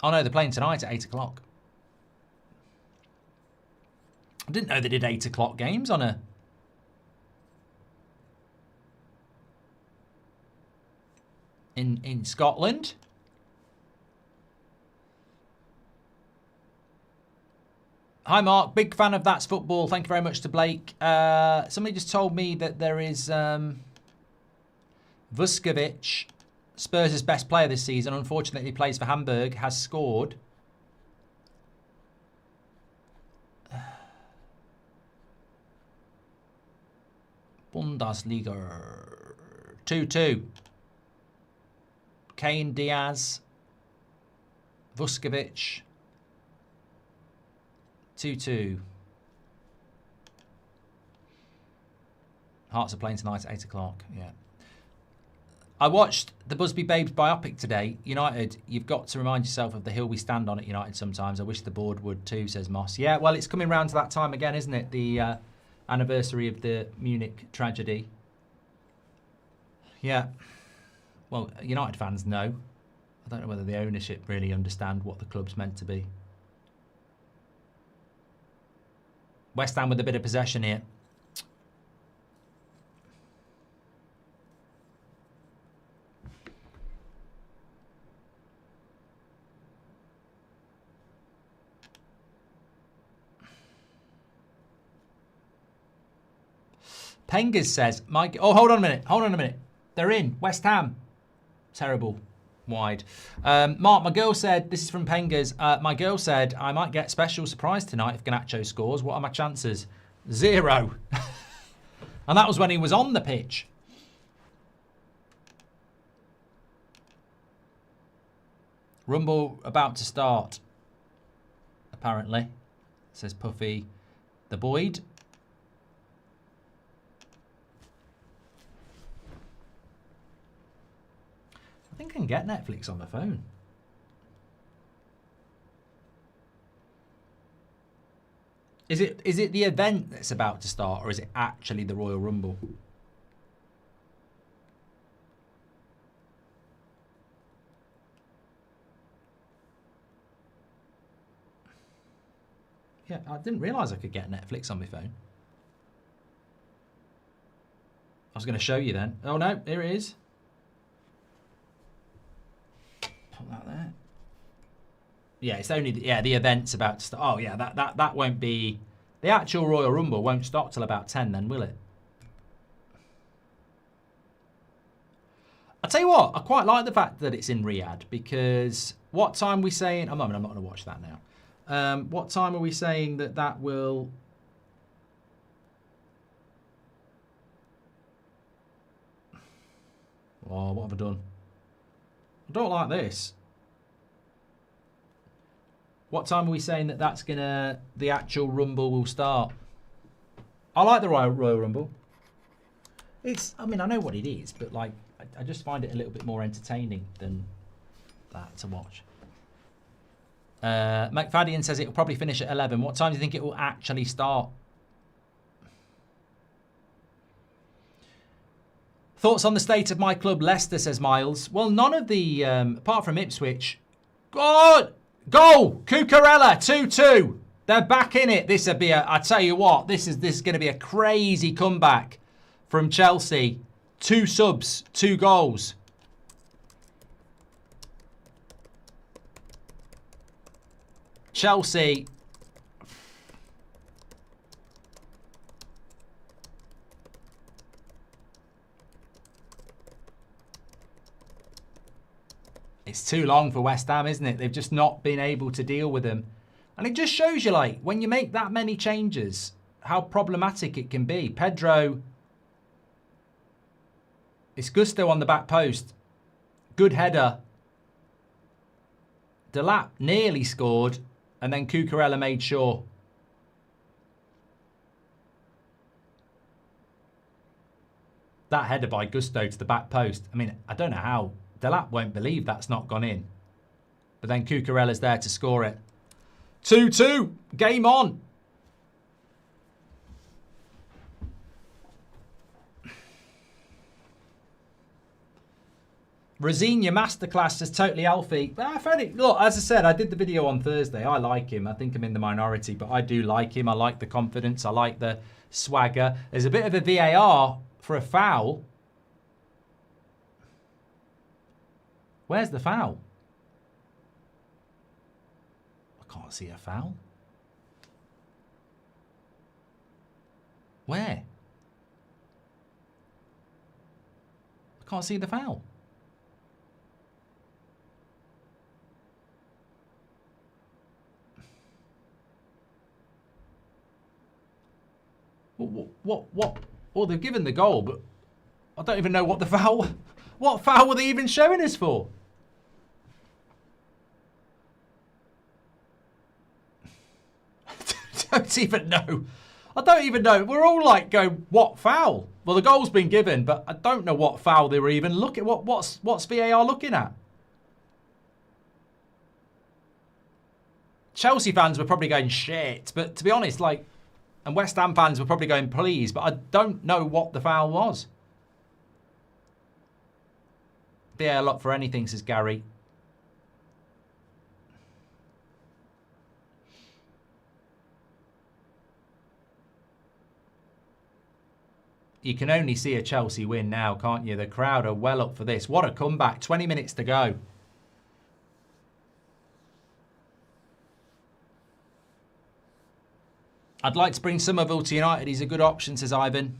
[SPEAKER 1] Oh no, they're playing tonight at 8 o'clock. I didn't know they did 8 o'clock games on a... In Scotland. Hi Mark, big fan of That's Football. Thank you very much to Blake. Somebody just told me that there is Vuskovic, Spurs' best player this season. Unfortunately, plays for Hamburg. Has scored. Bundesliga 2-2. Kane, Diaz, Vuskovic, 2-2. Hearts are playing tonight at 8 o'clock, yeah. I watched the Busby Babes biopic today. United, you've got to remind yourself of the hill we stand on at United sometimes. I wish the board would too, says Moss. Yeah, well, it's coming round to that time again, isn't it? The anniversary of the Munich tragedy. Yeah. Well, United fans know. I don't know whether the ownership really understand what the club's meant to be. West Ham with a bit of possession here. Pengas says, Mike. Oh, hold on a minute. Hold on a minute. They're in. West Ham. Terrible. Wide. Mark, my girl said, this is from Pengas. My girl said, I might get special surprise tonight if Garnacho scores. What are my chances? 0. And that was when he was on the pitch. Rumble about to start. Apparently. Says Puffy the Boyd. I think I can get Netflix on my phone. Is it the event that's about to start, or is it actually the Royal Rumble? Yeah, I didn't realise I could get Netflix on my phone. I was going to show you then. Oh no, here it is. Put that there. Yeah, it's only the event's about to start. Oh yeah, that won't be the actual Royal Rumble won't start till about 10 then, will it? I'll tell you what, I quite like the fact that it's in Riyadh, because what time are we saying? I'm not going to watch that now. What time are we saying that will... Oh, what have I done? I don't like this. What time are we saying that's gonna... the actual Rumble will start? I like the Royal Rumble. It's... I mean, I know what it is, but like, I just find it a little bit more entertaining than that to watch. McFadden says it will probably finish at 11. What time do you think it will actually start? Thoughts on the state of my club, Leicester, says Miles. Well, none of the, apart from Ipswich. God! Goal! Cucurella, 2-2. They're back in it. This would be I tell you what, this is going to be a crazy comeback from Chelsea. 2 subs, 2 goals. Chelsea. It's too long for West Ham, isn't it? They've just not been able to deal with them. And it just shows you, like, when you make that many changes, how problematic it can be. Pedro. It's Gusto on the back post. Good header. Delap nearly scored. And then Cucurella made sure. That header by Gusto to the back post. I mean, I don't know how. Delap won't believe that's not gone in. But then Cucurella's there to score it. 2-2. Game on. Rosinia Masterclass is totally Alfie. Look, as I said, I did the video on Thursday. I like him. I think I'm in the minority, but I do like him. I like the confidence. I like the swagger. There's a bit of a VAR for a foul. Where's the foul? I can't see a foul. Where? I can't see the foul. What? Well, they've given the goal, but I don't even know what the foul... What foul were they even showing us for? I don't even know. I don't even know. We're all like going, what foul? Well, the goal's been given, but I don't know what foul they were even looking at. What's VAR looking at? Chelsea fans were probably going, shit. But to be honest, like... And West Ham fans were probably going, please. But I don't know what the foul was. VAR lot for anything, says Gary. You can only see a Chelsea win now, can't you? The crowd are well up for this. What a comeback. 20 minutes to go. I'd like to bring Somerville to United. He's a good option, says Ivan.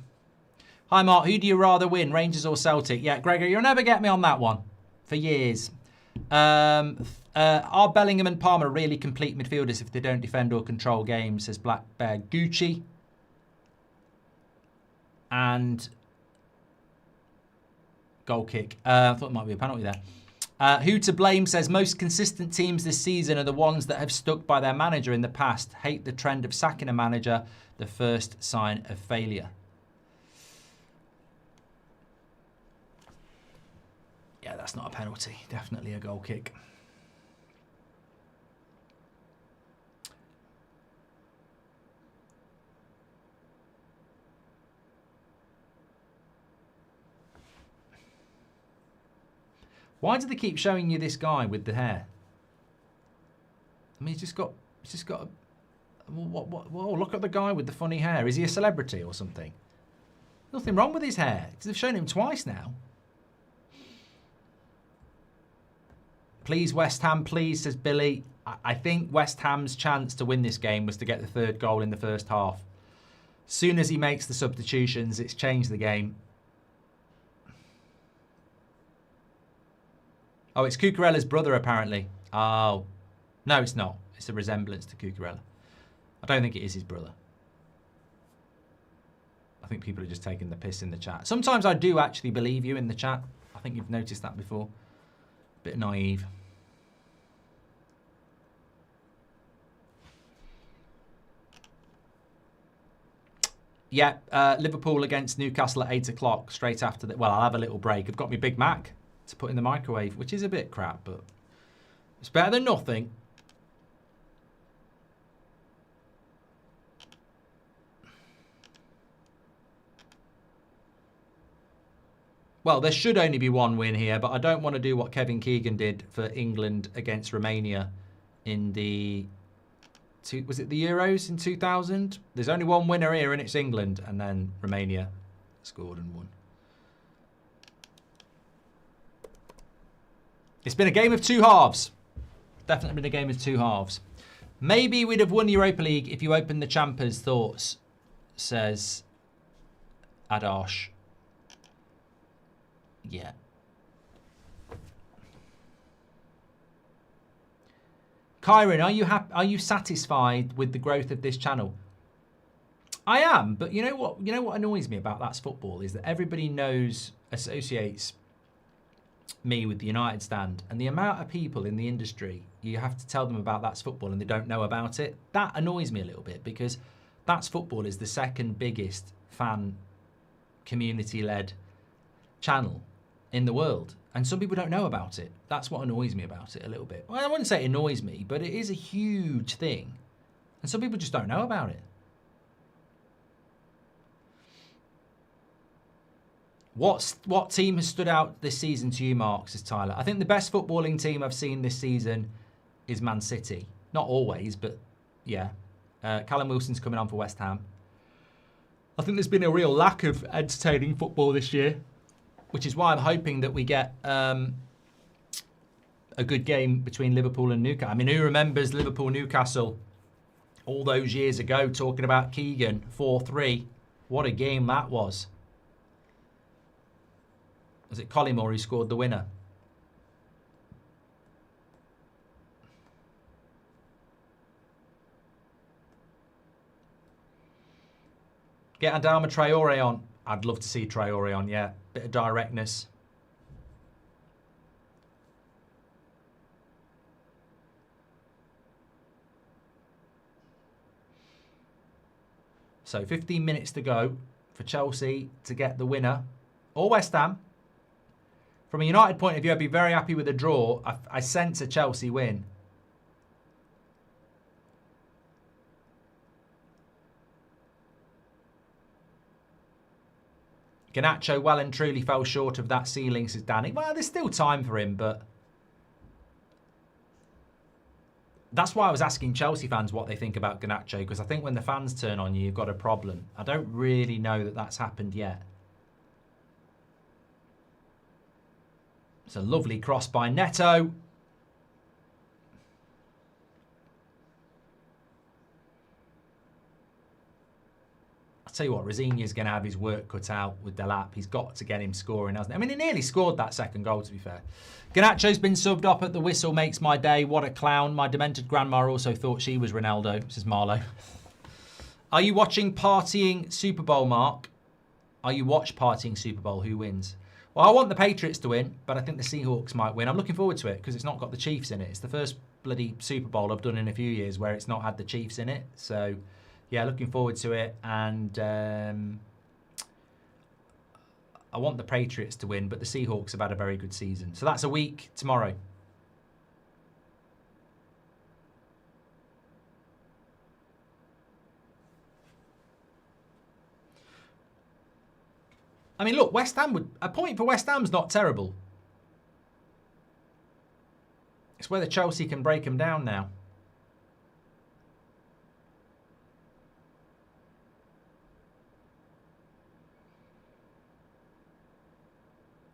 [SPEAKER 1] Hi, Mark. Who do you rather win, Rangers or Celtic? Yeah, Gregor, you'll never get me on that one for years. Are Bellingham and Palmer really complete midfielders if they don't defend or control games, says Black Bear Gucci. And goal kick. I thought it might be a penalty there. Who to blame says most consistent teams this season are the ones that have stuck by their manager in the past. Hate the trend of sacking a manager, the first sign of failure. Yeah, that's not a penalty. Definitely a goal kick. Why do they keep showing you this guy with the hair? I mean, he's just got whoa, look at the guy with the funny hair. Is he a celebrity or something? Nothing wrong with his hair. They've shown him twice now. Please, West Ham, please, says Billy. I think West Ham's chance to win this game was to get the third goal in the first half. Soon as he makes the substitutions, it's changed the game. Oh, it's Cucurella's brother, apparently. Oh. No, it's not. It's a resemblance to Cucurella. I don't think it is his brother. I think people are just taking the piss in the chat. Sometimes I do actually believe you in the chat. I think you've noticed that before. Bit naive. Yeah, Liverpool against Newcastle at 8 o'clock, straight after that. Well, I'll have a little break. I've got my Big Mac to put in the microwave, which is a bit crap, but it's better than nothing. Well, there should only be one win here, but I don't want to do what Kevin Keegan did for England against Romania in the... Was it the Euros in 2000? There's only one winner here, and it's England, and then Romania scored and won. It's been a game of two halves. Definitely been a game of two halves. Maybe we'd have won Europa League if you opened the Champers. Thoughts, says Adarsh. Yeah. Kyron, are you satisfied with the growth of this channel? I am, but you know what annoys me about That's Football is that everybody associates me with the United stand, and the amount of people in the industry you have to tell them about That's Football and they don't know about it. That annoys me a little bit, because That's Football is the second biggest fan community-led channel in the world, and some people don't know about it. That's what annoys me about it a little bit. Well, I wouldn't say it annoys me, but it is a huge thing, and some people just don't know about it. What team has stood out this season to you, Mark, says Tyler? I think the best footballing team I've seen this season is Man City. Not always, but yeah. Callum Wilson's coming on for West Ham. I think there's been a real lack of entertaining football this year, which is why I'm hoping that we get a good game between Liverpool and Newcastle. I mean, who remembers Liverpool-Newcastle all those years ago, talking about Keegan, 4-3. What a game that was. Was it Collymore who scored the winner? Get Adama Traore on. I'd love to see Traore on, yeah. Bit of directness. So 15 minutes to go for Chelsea to get the winner. Or West Ham. From a United point of view, I'd be very happy with a draw. I sense a Chelsea win. Garnacho well and truly fell short of that ceiling, says Danny. Well, there's still time for him, but... That's why I was asking Chelsea fans what they think about Garnacho, because I think when the fans turn on you, you've got a problem. I don't really know that that's happened yet. It's a lovely cross by Neto. tell you what, Rosinia's going to have his work cut out with Delap. He's got to get him scoring, hasn't he? I mean, he nearly scored that second goal, to be fair. Garnacho's been subbed up at the whistle, makes my day. What a clown. My demented grandma also thought she was Ronaldo, says Marlowe. Are you watching Partying Super Bowl, Mark? Are you watch Partying Super Bowl? Who wins? Well, I want the Patriots to win, but I think the Seahawks might win. I'm looking forward to it because it's not got the Chiefs in it. It's the first bloody Super Bowl I've done in a few years where it's not had the Chiefs in it. So, yeah, looking forward to it. And I want the Patriots to win, but the Seahawks have had a very good season. So that's a week tomorrow. I mean, look, West Ham would... A point for West Ham's not terrible. It's whether Chelsea can break them down now.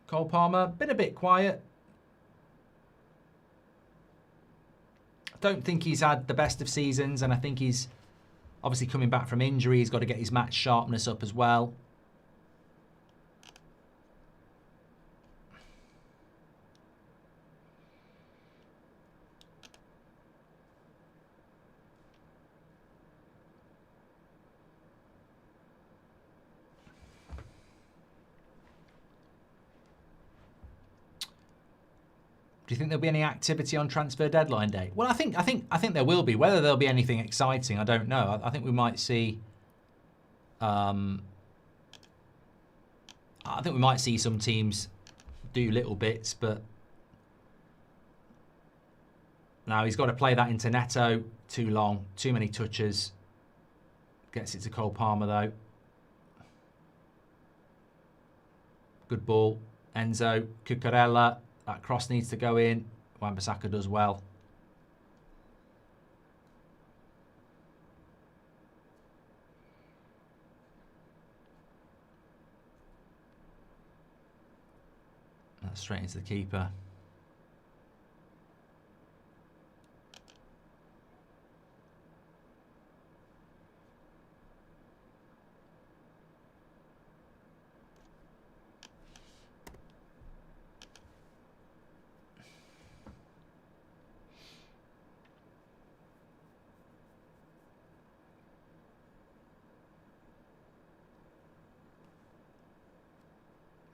[SPEAKER 1] Cole Palmer, been a bit quiet. I don't think he's had the best of seasons, and I think he's obviously coming back from injury. He's got to get his match sharpness up as well. Do you think there'll be any activity on transfer deadline day? Well, I think there will be. Whether there'll be anything exciting, I don't know. I think we might see. I think we might see some teams do little bits, but now he's got to play that into Neto. Too long, too many touches. Gets it to Cole Palmer though. Good ball, Enzo Cucurella. That cross needs to go in. Wan-Bissaka does well. That's straight into the keeper.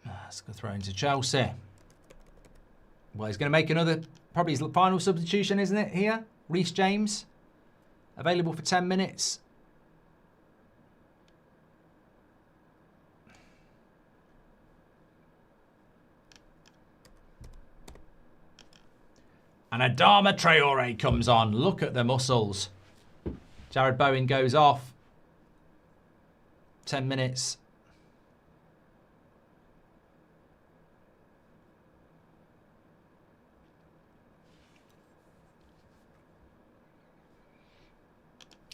[SPEAKER 1] That's going to throw into Chelsea. Well, he's going to make another, probably his final substitution, isn't it, here? Reece James, available for 10 minutes. And Adama Traore comes on. Look at the muscles. Jared Bowen goes off. 10 minutes.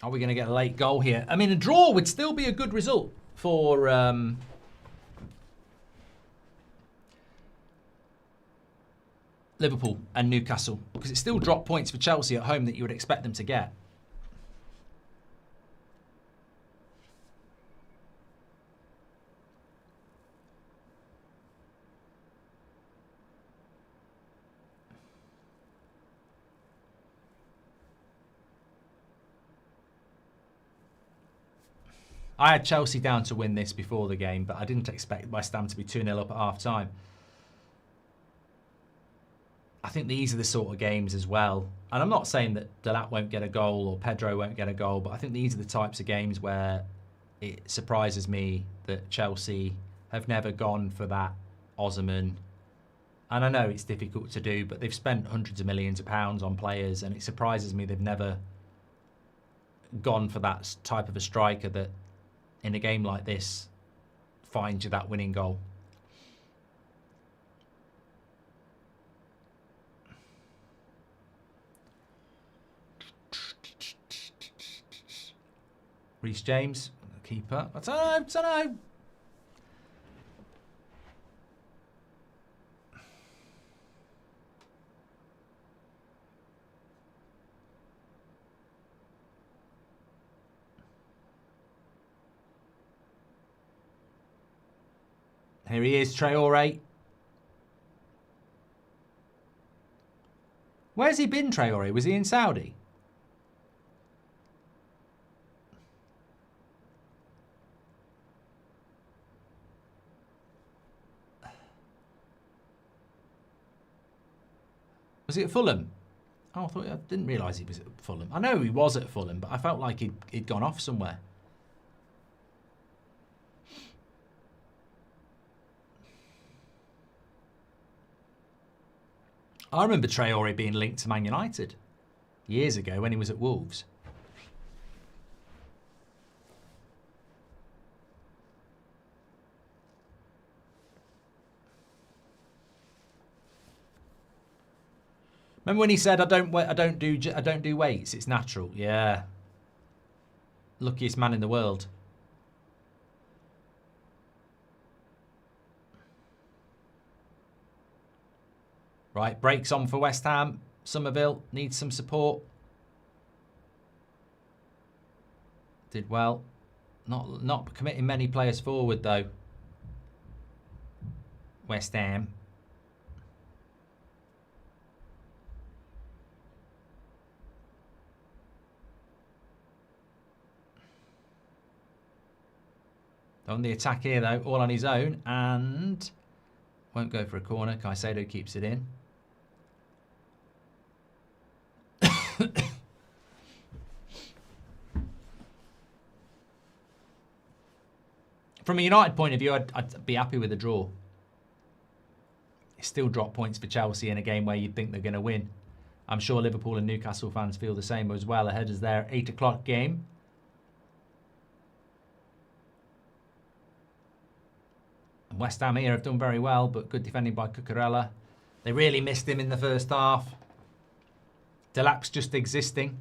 [SPEAKER 1] Are we going to get a late goal here? I mean, a draw would still be a good result for Liverpool and Newcastle, because it still dropped points for Chelsea at home that you would expect them to get. I had Chelsea down to win this before the game, but I didn't expect West Ham to be 2-0 up at half-time. I think these are the sort of games as well. And I'm not saying that Delap won't get a goal or Pedro won't get a goal, but I think these are the types of games where it surprises me that Chelsea have never gone for that Osimhen. And I know it's difficult to do, but they've spent hundreds of millions of pounds on players, and it surprises me they've never gone for that type of a striker that, in a game like this, finds you that winning goal. Reece James, keeper. I don't know. Here he is, Traore. Where's he been, Traore? Was he in Saudi? Was he at Fulham? Oh, I didn't realise he was at Fulham. I know he was at Fulham, but I felt like he'd gone off somewhere. I remember Traore being linked to Man United years ago when he was at Wolves. Remember when he said, "I don't do weights. It's natural." Yeah. Luckiest man in the world. Right, breaks on for West Ham. Somerville needs some support. Did well. Not committing many players forward though. West Ham. On the attack here though, all on his own, and won't go for a corner. Caicedo keeps it in. From a United point of view, I'd be happy with a draw. Still drop points for Chelsea in a game where you'd think they're going to win. I'm sure Liverpool and Newcastle fans feel the same as well ahead as their 8 o'clock game. And West Ham here have done very well, but good defending by Cucurella. They really missed him in the first half. Delap's just existing,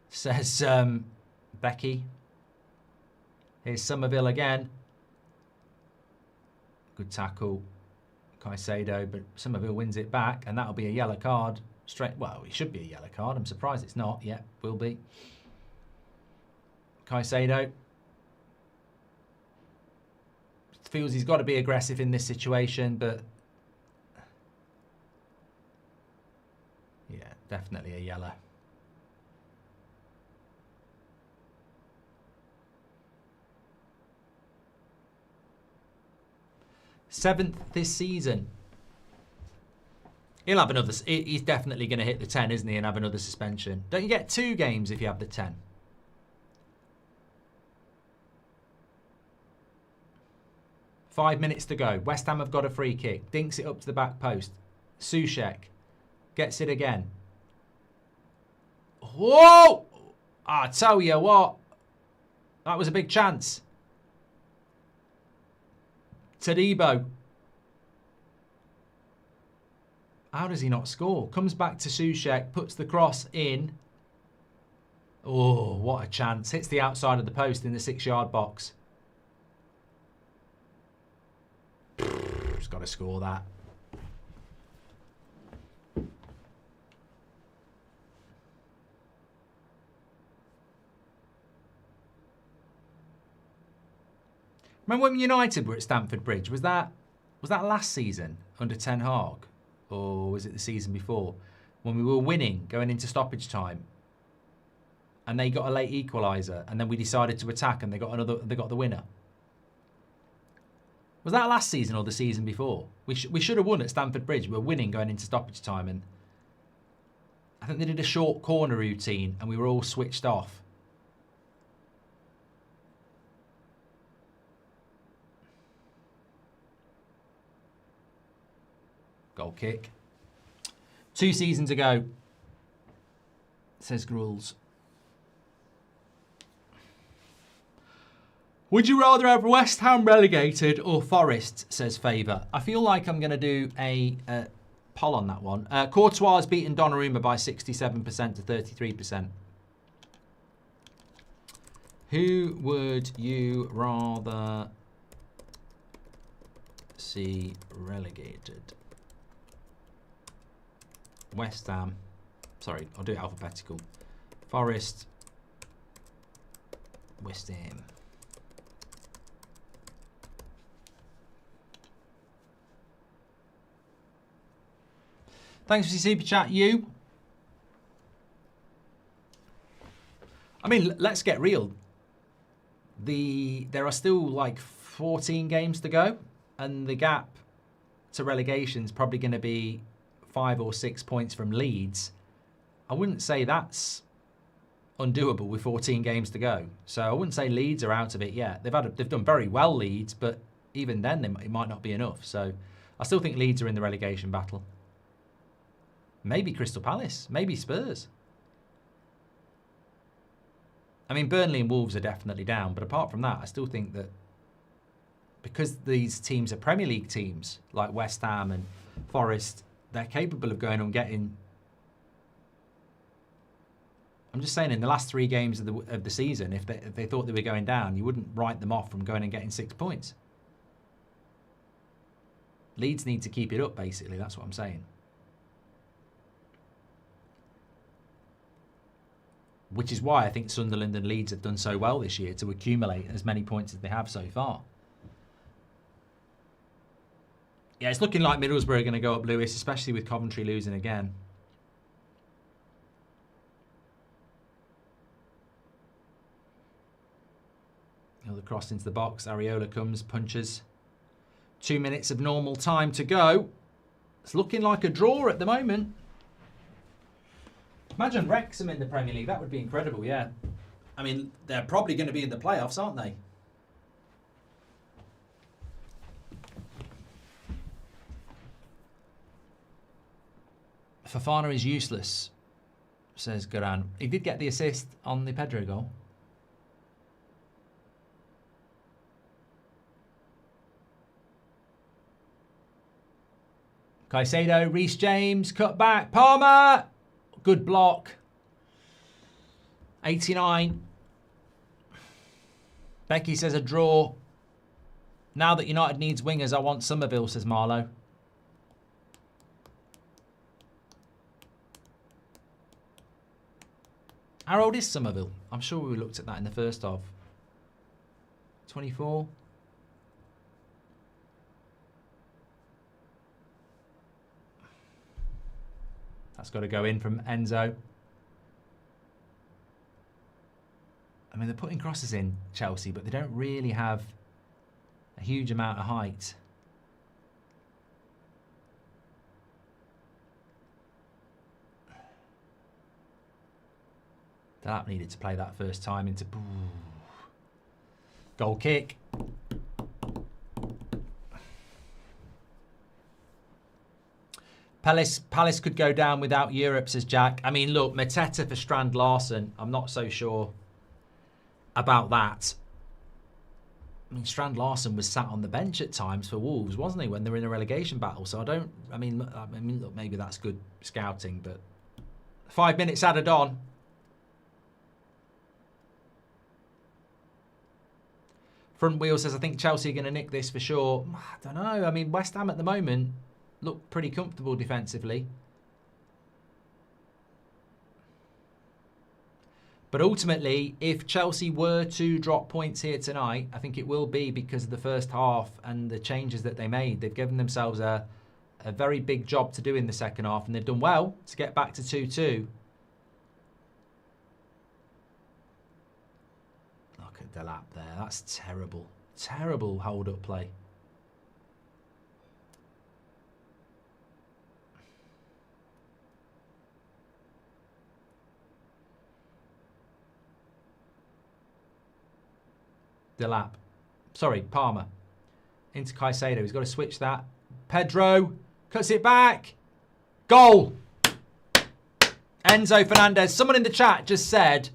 [SPEAKER 1] says Becky. Here's Somerville again. Good tackle. Caicedo, but Somerville wins it back, and that'll be a yellow card. Straight. Well, it should be a yellow card. I'm surprised it's not. Yeah, will be. Caicedo. Feels he's got to be aggressive in this situation, but yeah, definitely a yellow. Seventh this season. He'll have another. He's definitely going to hit the 10, isn't he, and have another suspension. Don't you get 2 games if you have the 10? Five minutes to go. West Ham have got a free kick. Dinks it up to the back post. Soucek gets it again. Whoa! I tell you what. That was a big chance. Todibo. How does he not score? Comes back to Soucek, puts the cross in. Oh, what a chance. Hits the outside of the post in the 6-yard box. He's got to score that. Remember when United were at Stamford Bridge? Was that last season under Ten Hag, or was it the season before, when we were winning going into stoppage time, and they got a late equaliser, and then we decided to attack, and they got the winner? Was that last season or the season before? We should have won at Stamford Bridge. We were winning going into stoppage time, and I think they did a short corner routine, and we were all switched off. Goal kick. 2 seasons ago, says Gruels. Would you rather have West Ham relegated or Forest, says Favour? I feel like I'm going to do a poll on that one. Courtois has beaten Donnarumma by 67% to 33%. Who would you rather see relegated? West Ham. Sorry, I'll do it alphabetical. Forest. West Ham. Thanks for your super chat, you. I mean, let's get real. There are still like 14 games to go, and the gap to relegation is probably going to be 5 or 6 points from Leeds. I wouldn't say that's undoable with 14 games to go. So I wouldn't say Leeds are out of it yet. They've done very well, Leeds, but even then it might not be enough. So I still think Leeds are in the relegation battle. Maybe Crystal Palace, maybe Spurs. I mean, Burnley and Wolves are definitely down, but apart from that, I still think that because these teams are Premier League teams, like West Ham and Forest, they're capable of going and getting... I'm just saying, in the last 3 games of the season, if they thought they were going down, you wouldn't write them off from going and getting 6 points. Leeds need to keep it up, basically. That's what I'm saying. Which is why I think Sunderland and Leeds have done so well this year to accumulate as many points as they have so far. Yeah, it's looking like Middlesbrough are going to go up, Lewis, especially with Coventry losing again. Another cross into the box. Areola comes, punches. 2 minutes of normal time to go. It's looking like a draw at the moment. Imagine Wrexham in the Premier League. That would be incredible, yeah. I mean, they're probably going to be in the playoffs, aren't they? Fofana is useless, says Garan. He did get the assist on the Pedro goal. Caicedo, Reece James, cut back, Palmer! Good block. 89. Becky says a draw. Now that United needs wingers, I want Somerville, says Marlowe. How old is Somerville? I'm sure we looked at that in the first half. 24. That's got to go in from Enzo. I mean, they're putting crosses in, Chelsea, but they don't really have a huge amount of height. Delap needed to play that first time into... Goal kick. Palace could go down without Europe, says Jack. I mean, look, Mateta for Strand Larsen. I'm not so sure about that. I mean, Strand Larsen was sat on the bench at times for Wolves, wasn't he, when they were in a relegation battle? So I mean, look, maybe that's good scouting, but 5 minutes added on. Front Wheel says, I think Chelsea are going to nick this for sure. I don't know. I mean, West Ham at the moment look pretty comfortable defensively. But ultimately, if Chelsea were to drop points here tonight, I think it will be because of the first half and the changes that they made. They've given themselves a very big job to do in the second half, and they've done well to get back to 2-2. Look at Delap there. That's terrible. Terrible hold-up play. Delap. Sorry, Palmer. Into Caicedo. He's got to switch that. Pedro cuts it back. Goal. Enzo Fernandez. Someone in the chat just said,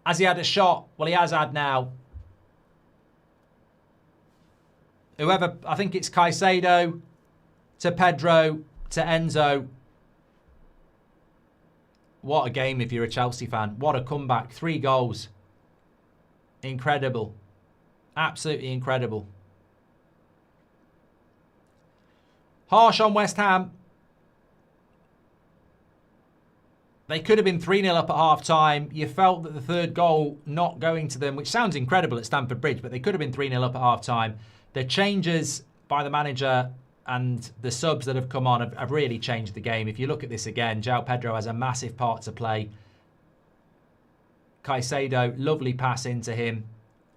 [SPEAKER 1] has he had a shot? Well, he has had now. Whoever, I think it's Caicedo to Pedro to Enzo. What a game if you're a Chelsea fan. What a comeback. 3 goals. Incredible. Absolutely incredible. Harsh on West Ham. They could have been 3-0 up at half-time. You felt that the third goal not going to them, which sounds incredible at Stamford Bridge, but they could have been 3-0 up at half-time. The changes by the manager and the subs that have come on have really changed the game. If you look at this again, João Pedro has a massive part to play. Caicedo, lovely pass into him.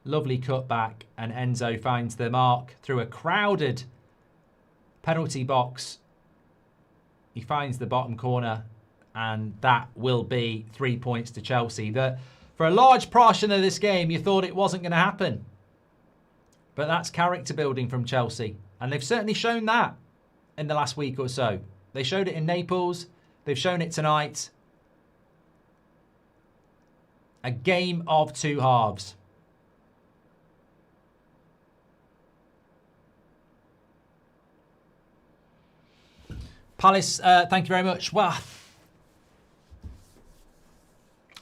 [SPEAKER 1] Lovely cutback, and Enzo finds the mark through a crowded penalty box. He finds the bottom corner, and that will be 3 points to Chelsea. For a large portion of this game, you thought it wasn't going to happen. But that's character building from Chelsea. And they've certainly shown that in the last week or so. They showed it in Naples. They've shown it tonight. A game of two halves. Palace, thank you very much. Well,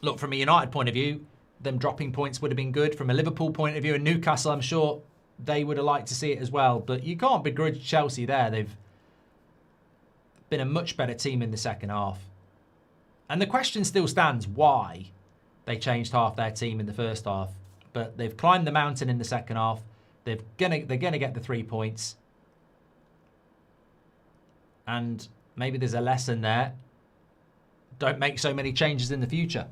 [SPEAKER 1] look, from a United point of view, them dropping points would have been good. From a Liverpool point of view, and Newcastle, I'm sure they would have liked to see it as well. But you can't begrudge Chelsea there. They've been a much better team in the second half. And the question still stands why they changed half their team in the first half. But they've climbed the mountain in the second half. They're gonna get the 3 points. And maybe there's a lesson there. Don't make so many changes in the future.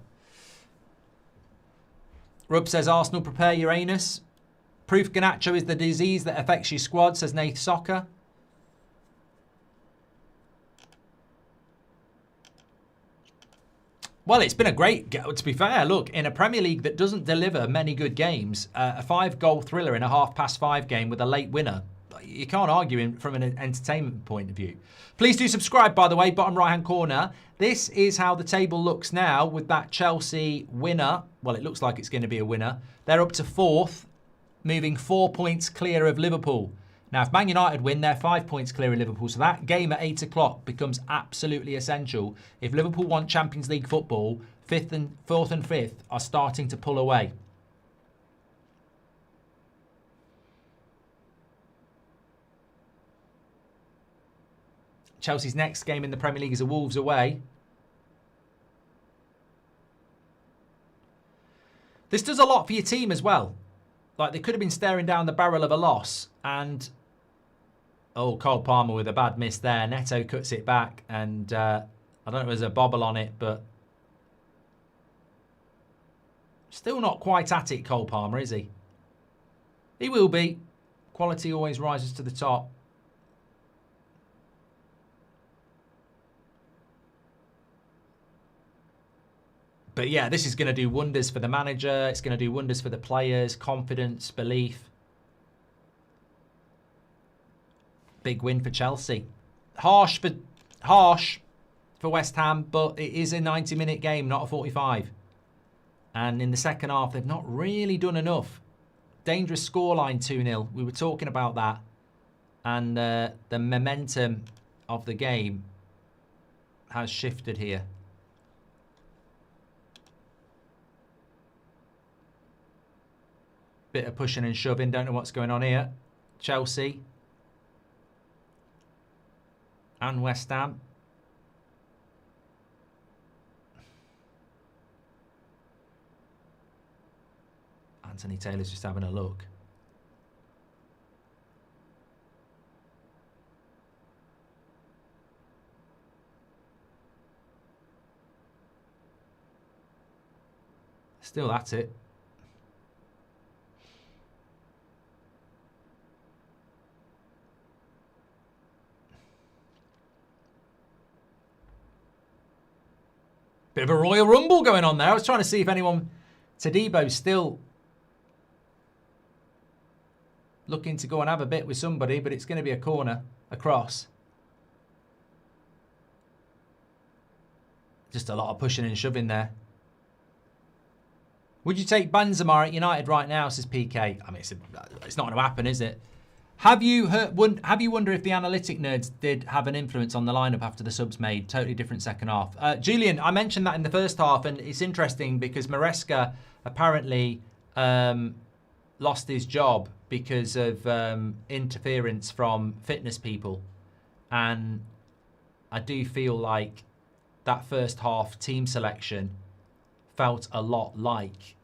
[SPEAKER 1] Rub says, Arsenal prepare Uranus. Proof Garnacho is the disease that affects your squad, says Nath Soccer. Well, it's been a great, to be fair, look, in a Premier League that doesn't deliver many good games, a 5-goal thriller in a 5:30 game with a late winner. You can't argue from an entertainment point of view. Please do subscribe, by the way, bottom right-hand corner. This is how the table looks now with that Chelsea winner. Well, it looks like it's going to be a winner. They're up to 4th, moving 4 points clear of Liverpool. Now, if Man United win, they're 5 points clear of Liverpool. So that game at 8 o'clock becomes absolutely essential. If Liverpool want Champions League football, 4th and 5th are starting to pull away. Chelsea's next game in the Premier League is a Wolves away. This does a lot for your team as well. Like, they could have been staring down the barrel of a loss. And, oh, Cole Palmer with a bad miss there. Neto cuts it back. And I don't know if there's a bobble on it, but still not quite at it, Cole Palmer, is he? He will be. Quality always rises to the top. But yeah, this is going to do wonders for the manager. It's going to do wonders for the players. Confidence, belief. Big win for Chelsea. Harsh for West Ham, but it is a 90-minute game, not a 45. And in the second half, they've not really done enough. Dangerous scoreline 2-0. We were talking about that. And the momentum of the game has shifted here. Bit of pushing and shoving. Don't know what's going on here. Chelsea and West Ham. Anthony Taylor's just having a look. Still at it. Bit of a Royal Rumble going on there. I was trying to see if anyone... Tadebo's still looking to go and have a bit with somebody, but it's going to be a corner, a cross. Just a lot of pushing and shoving there. Would you take Benzema at United right now, says PK? I mean, it's not going to happen, is it? Have you wondered if the analytic nerds did have an influence on the lineup after the subs made? Totally different second half. Julian, I mentioned that in the first half, and it's interesting because Maresca apparently lost his job because of interference from fitness people. And I do feel like that first half team selection felt a lot like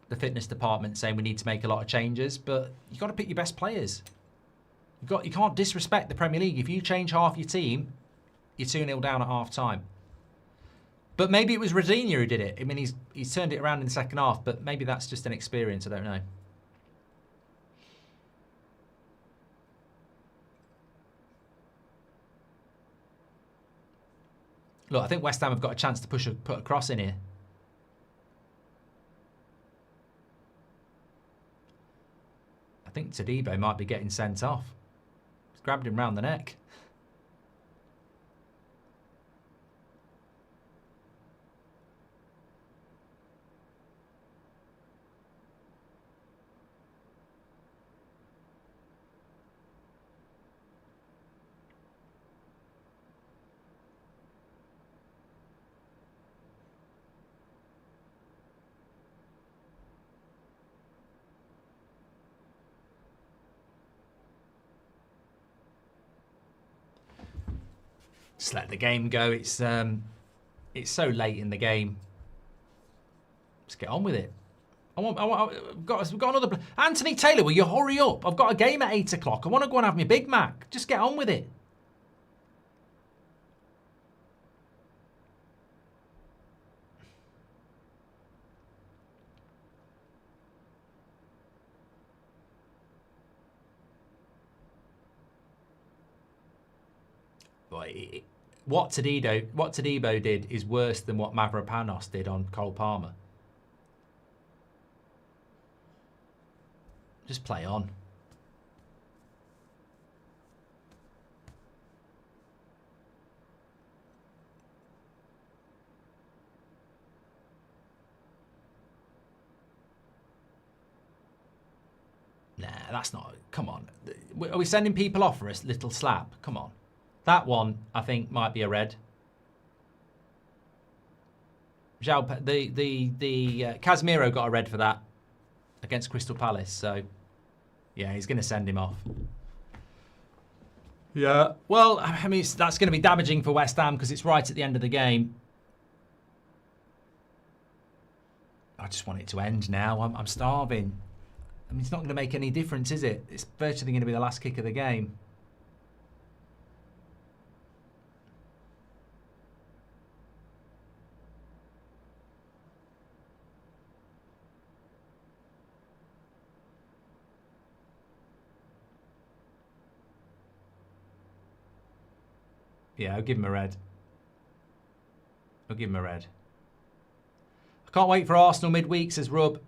[SPEAKER 1] the fitness department saying we need to make a lot of changes, but you've got to pick your best players. You can't disrespect the Premier League. If you change half your team, you're 2-0 down at half time. But maybe it was Rosina who did it. I mean, he's turned it around in the second half, but maybe that's just an experience. I don't know. Look, I think West Ham have got a chance to put a cross in here. I think Todibo might be getting sent off. He's grabbed him round the neck. Just let the game go. It's so late in the game. Let's get on with it. We've got another. Anthony Taylor, will you hurry up? I've got a game at 8 o'clock. I want to go and have my Big Mac. Just get on with it. What Todibo did is worse than what Mavropanos did on Cole Palmer. Just play on. Nah, that's not... Come on. Are we sending people off for a little slap? Come on. That one, I think, might be a red. Casemiro got a red for that against Crystal Palace. So, yeah, he's going to send him off. Yeah. Well, I mean, that's going to be damaging for West Ham because it's right at the end of the game. I just want it to end now. I'm starving. I mean, it's not going to make any difference, is it? It's virtually going to be the last kick of the game. Yeah, I'll give him a red. I'll give him a red. I can't wait for Arsenal midweek, says Rub.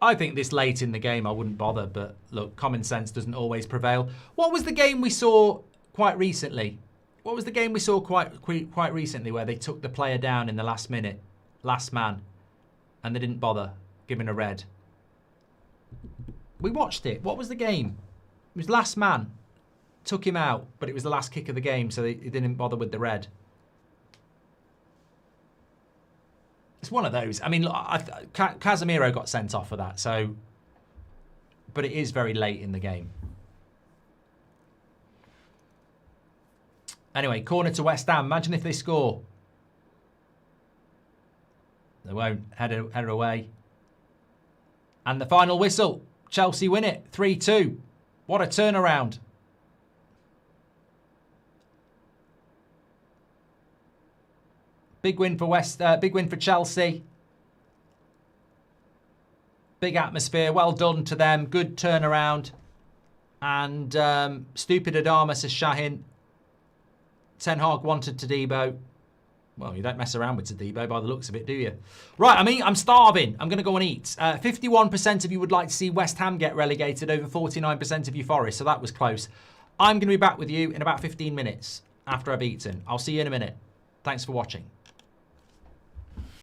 [SPEAKER 1] I think this late in the game I wouldn't bother, but look, common sense doesn't always prevail. What was the game we saw quite recently? What was the game we saw quite recently where they took the player down in the last minute, last man, and they didn't bother giving a red? We watched it. What was the game? It was last man. Took him out, but it was the last kick of the game, so they didn't bother with the red. It's one of those. I mean, look, Casemiro got sent off for that, so... But it is very late in the game. Anyway, corner to West Ham. Imagine if they score. They won't. Header away. And the final whistle. Chelsea win it. 3-2. What a turnaround. Big win for big win for Chelsea. Big atmosphere. Well done to them. Good turnaround. And stupid Adama, says Shahin. Ten Hag wanted Todibo. Well, you don't mess around with Todibo by the looks of it, do you? Right, I mean, I'm starving. I'm going to go and eat. 51% of you would like to see West Ham get relegated, over 49% of you Forest, so that was close. I'm going to be back with you in about 15 minutes after I've eaten. I'll see you in a minute. Thanks for watching.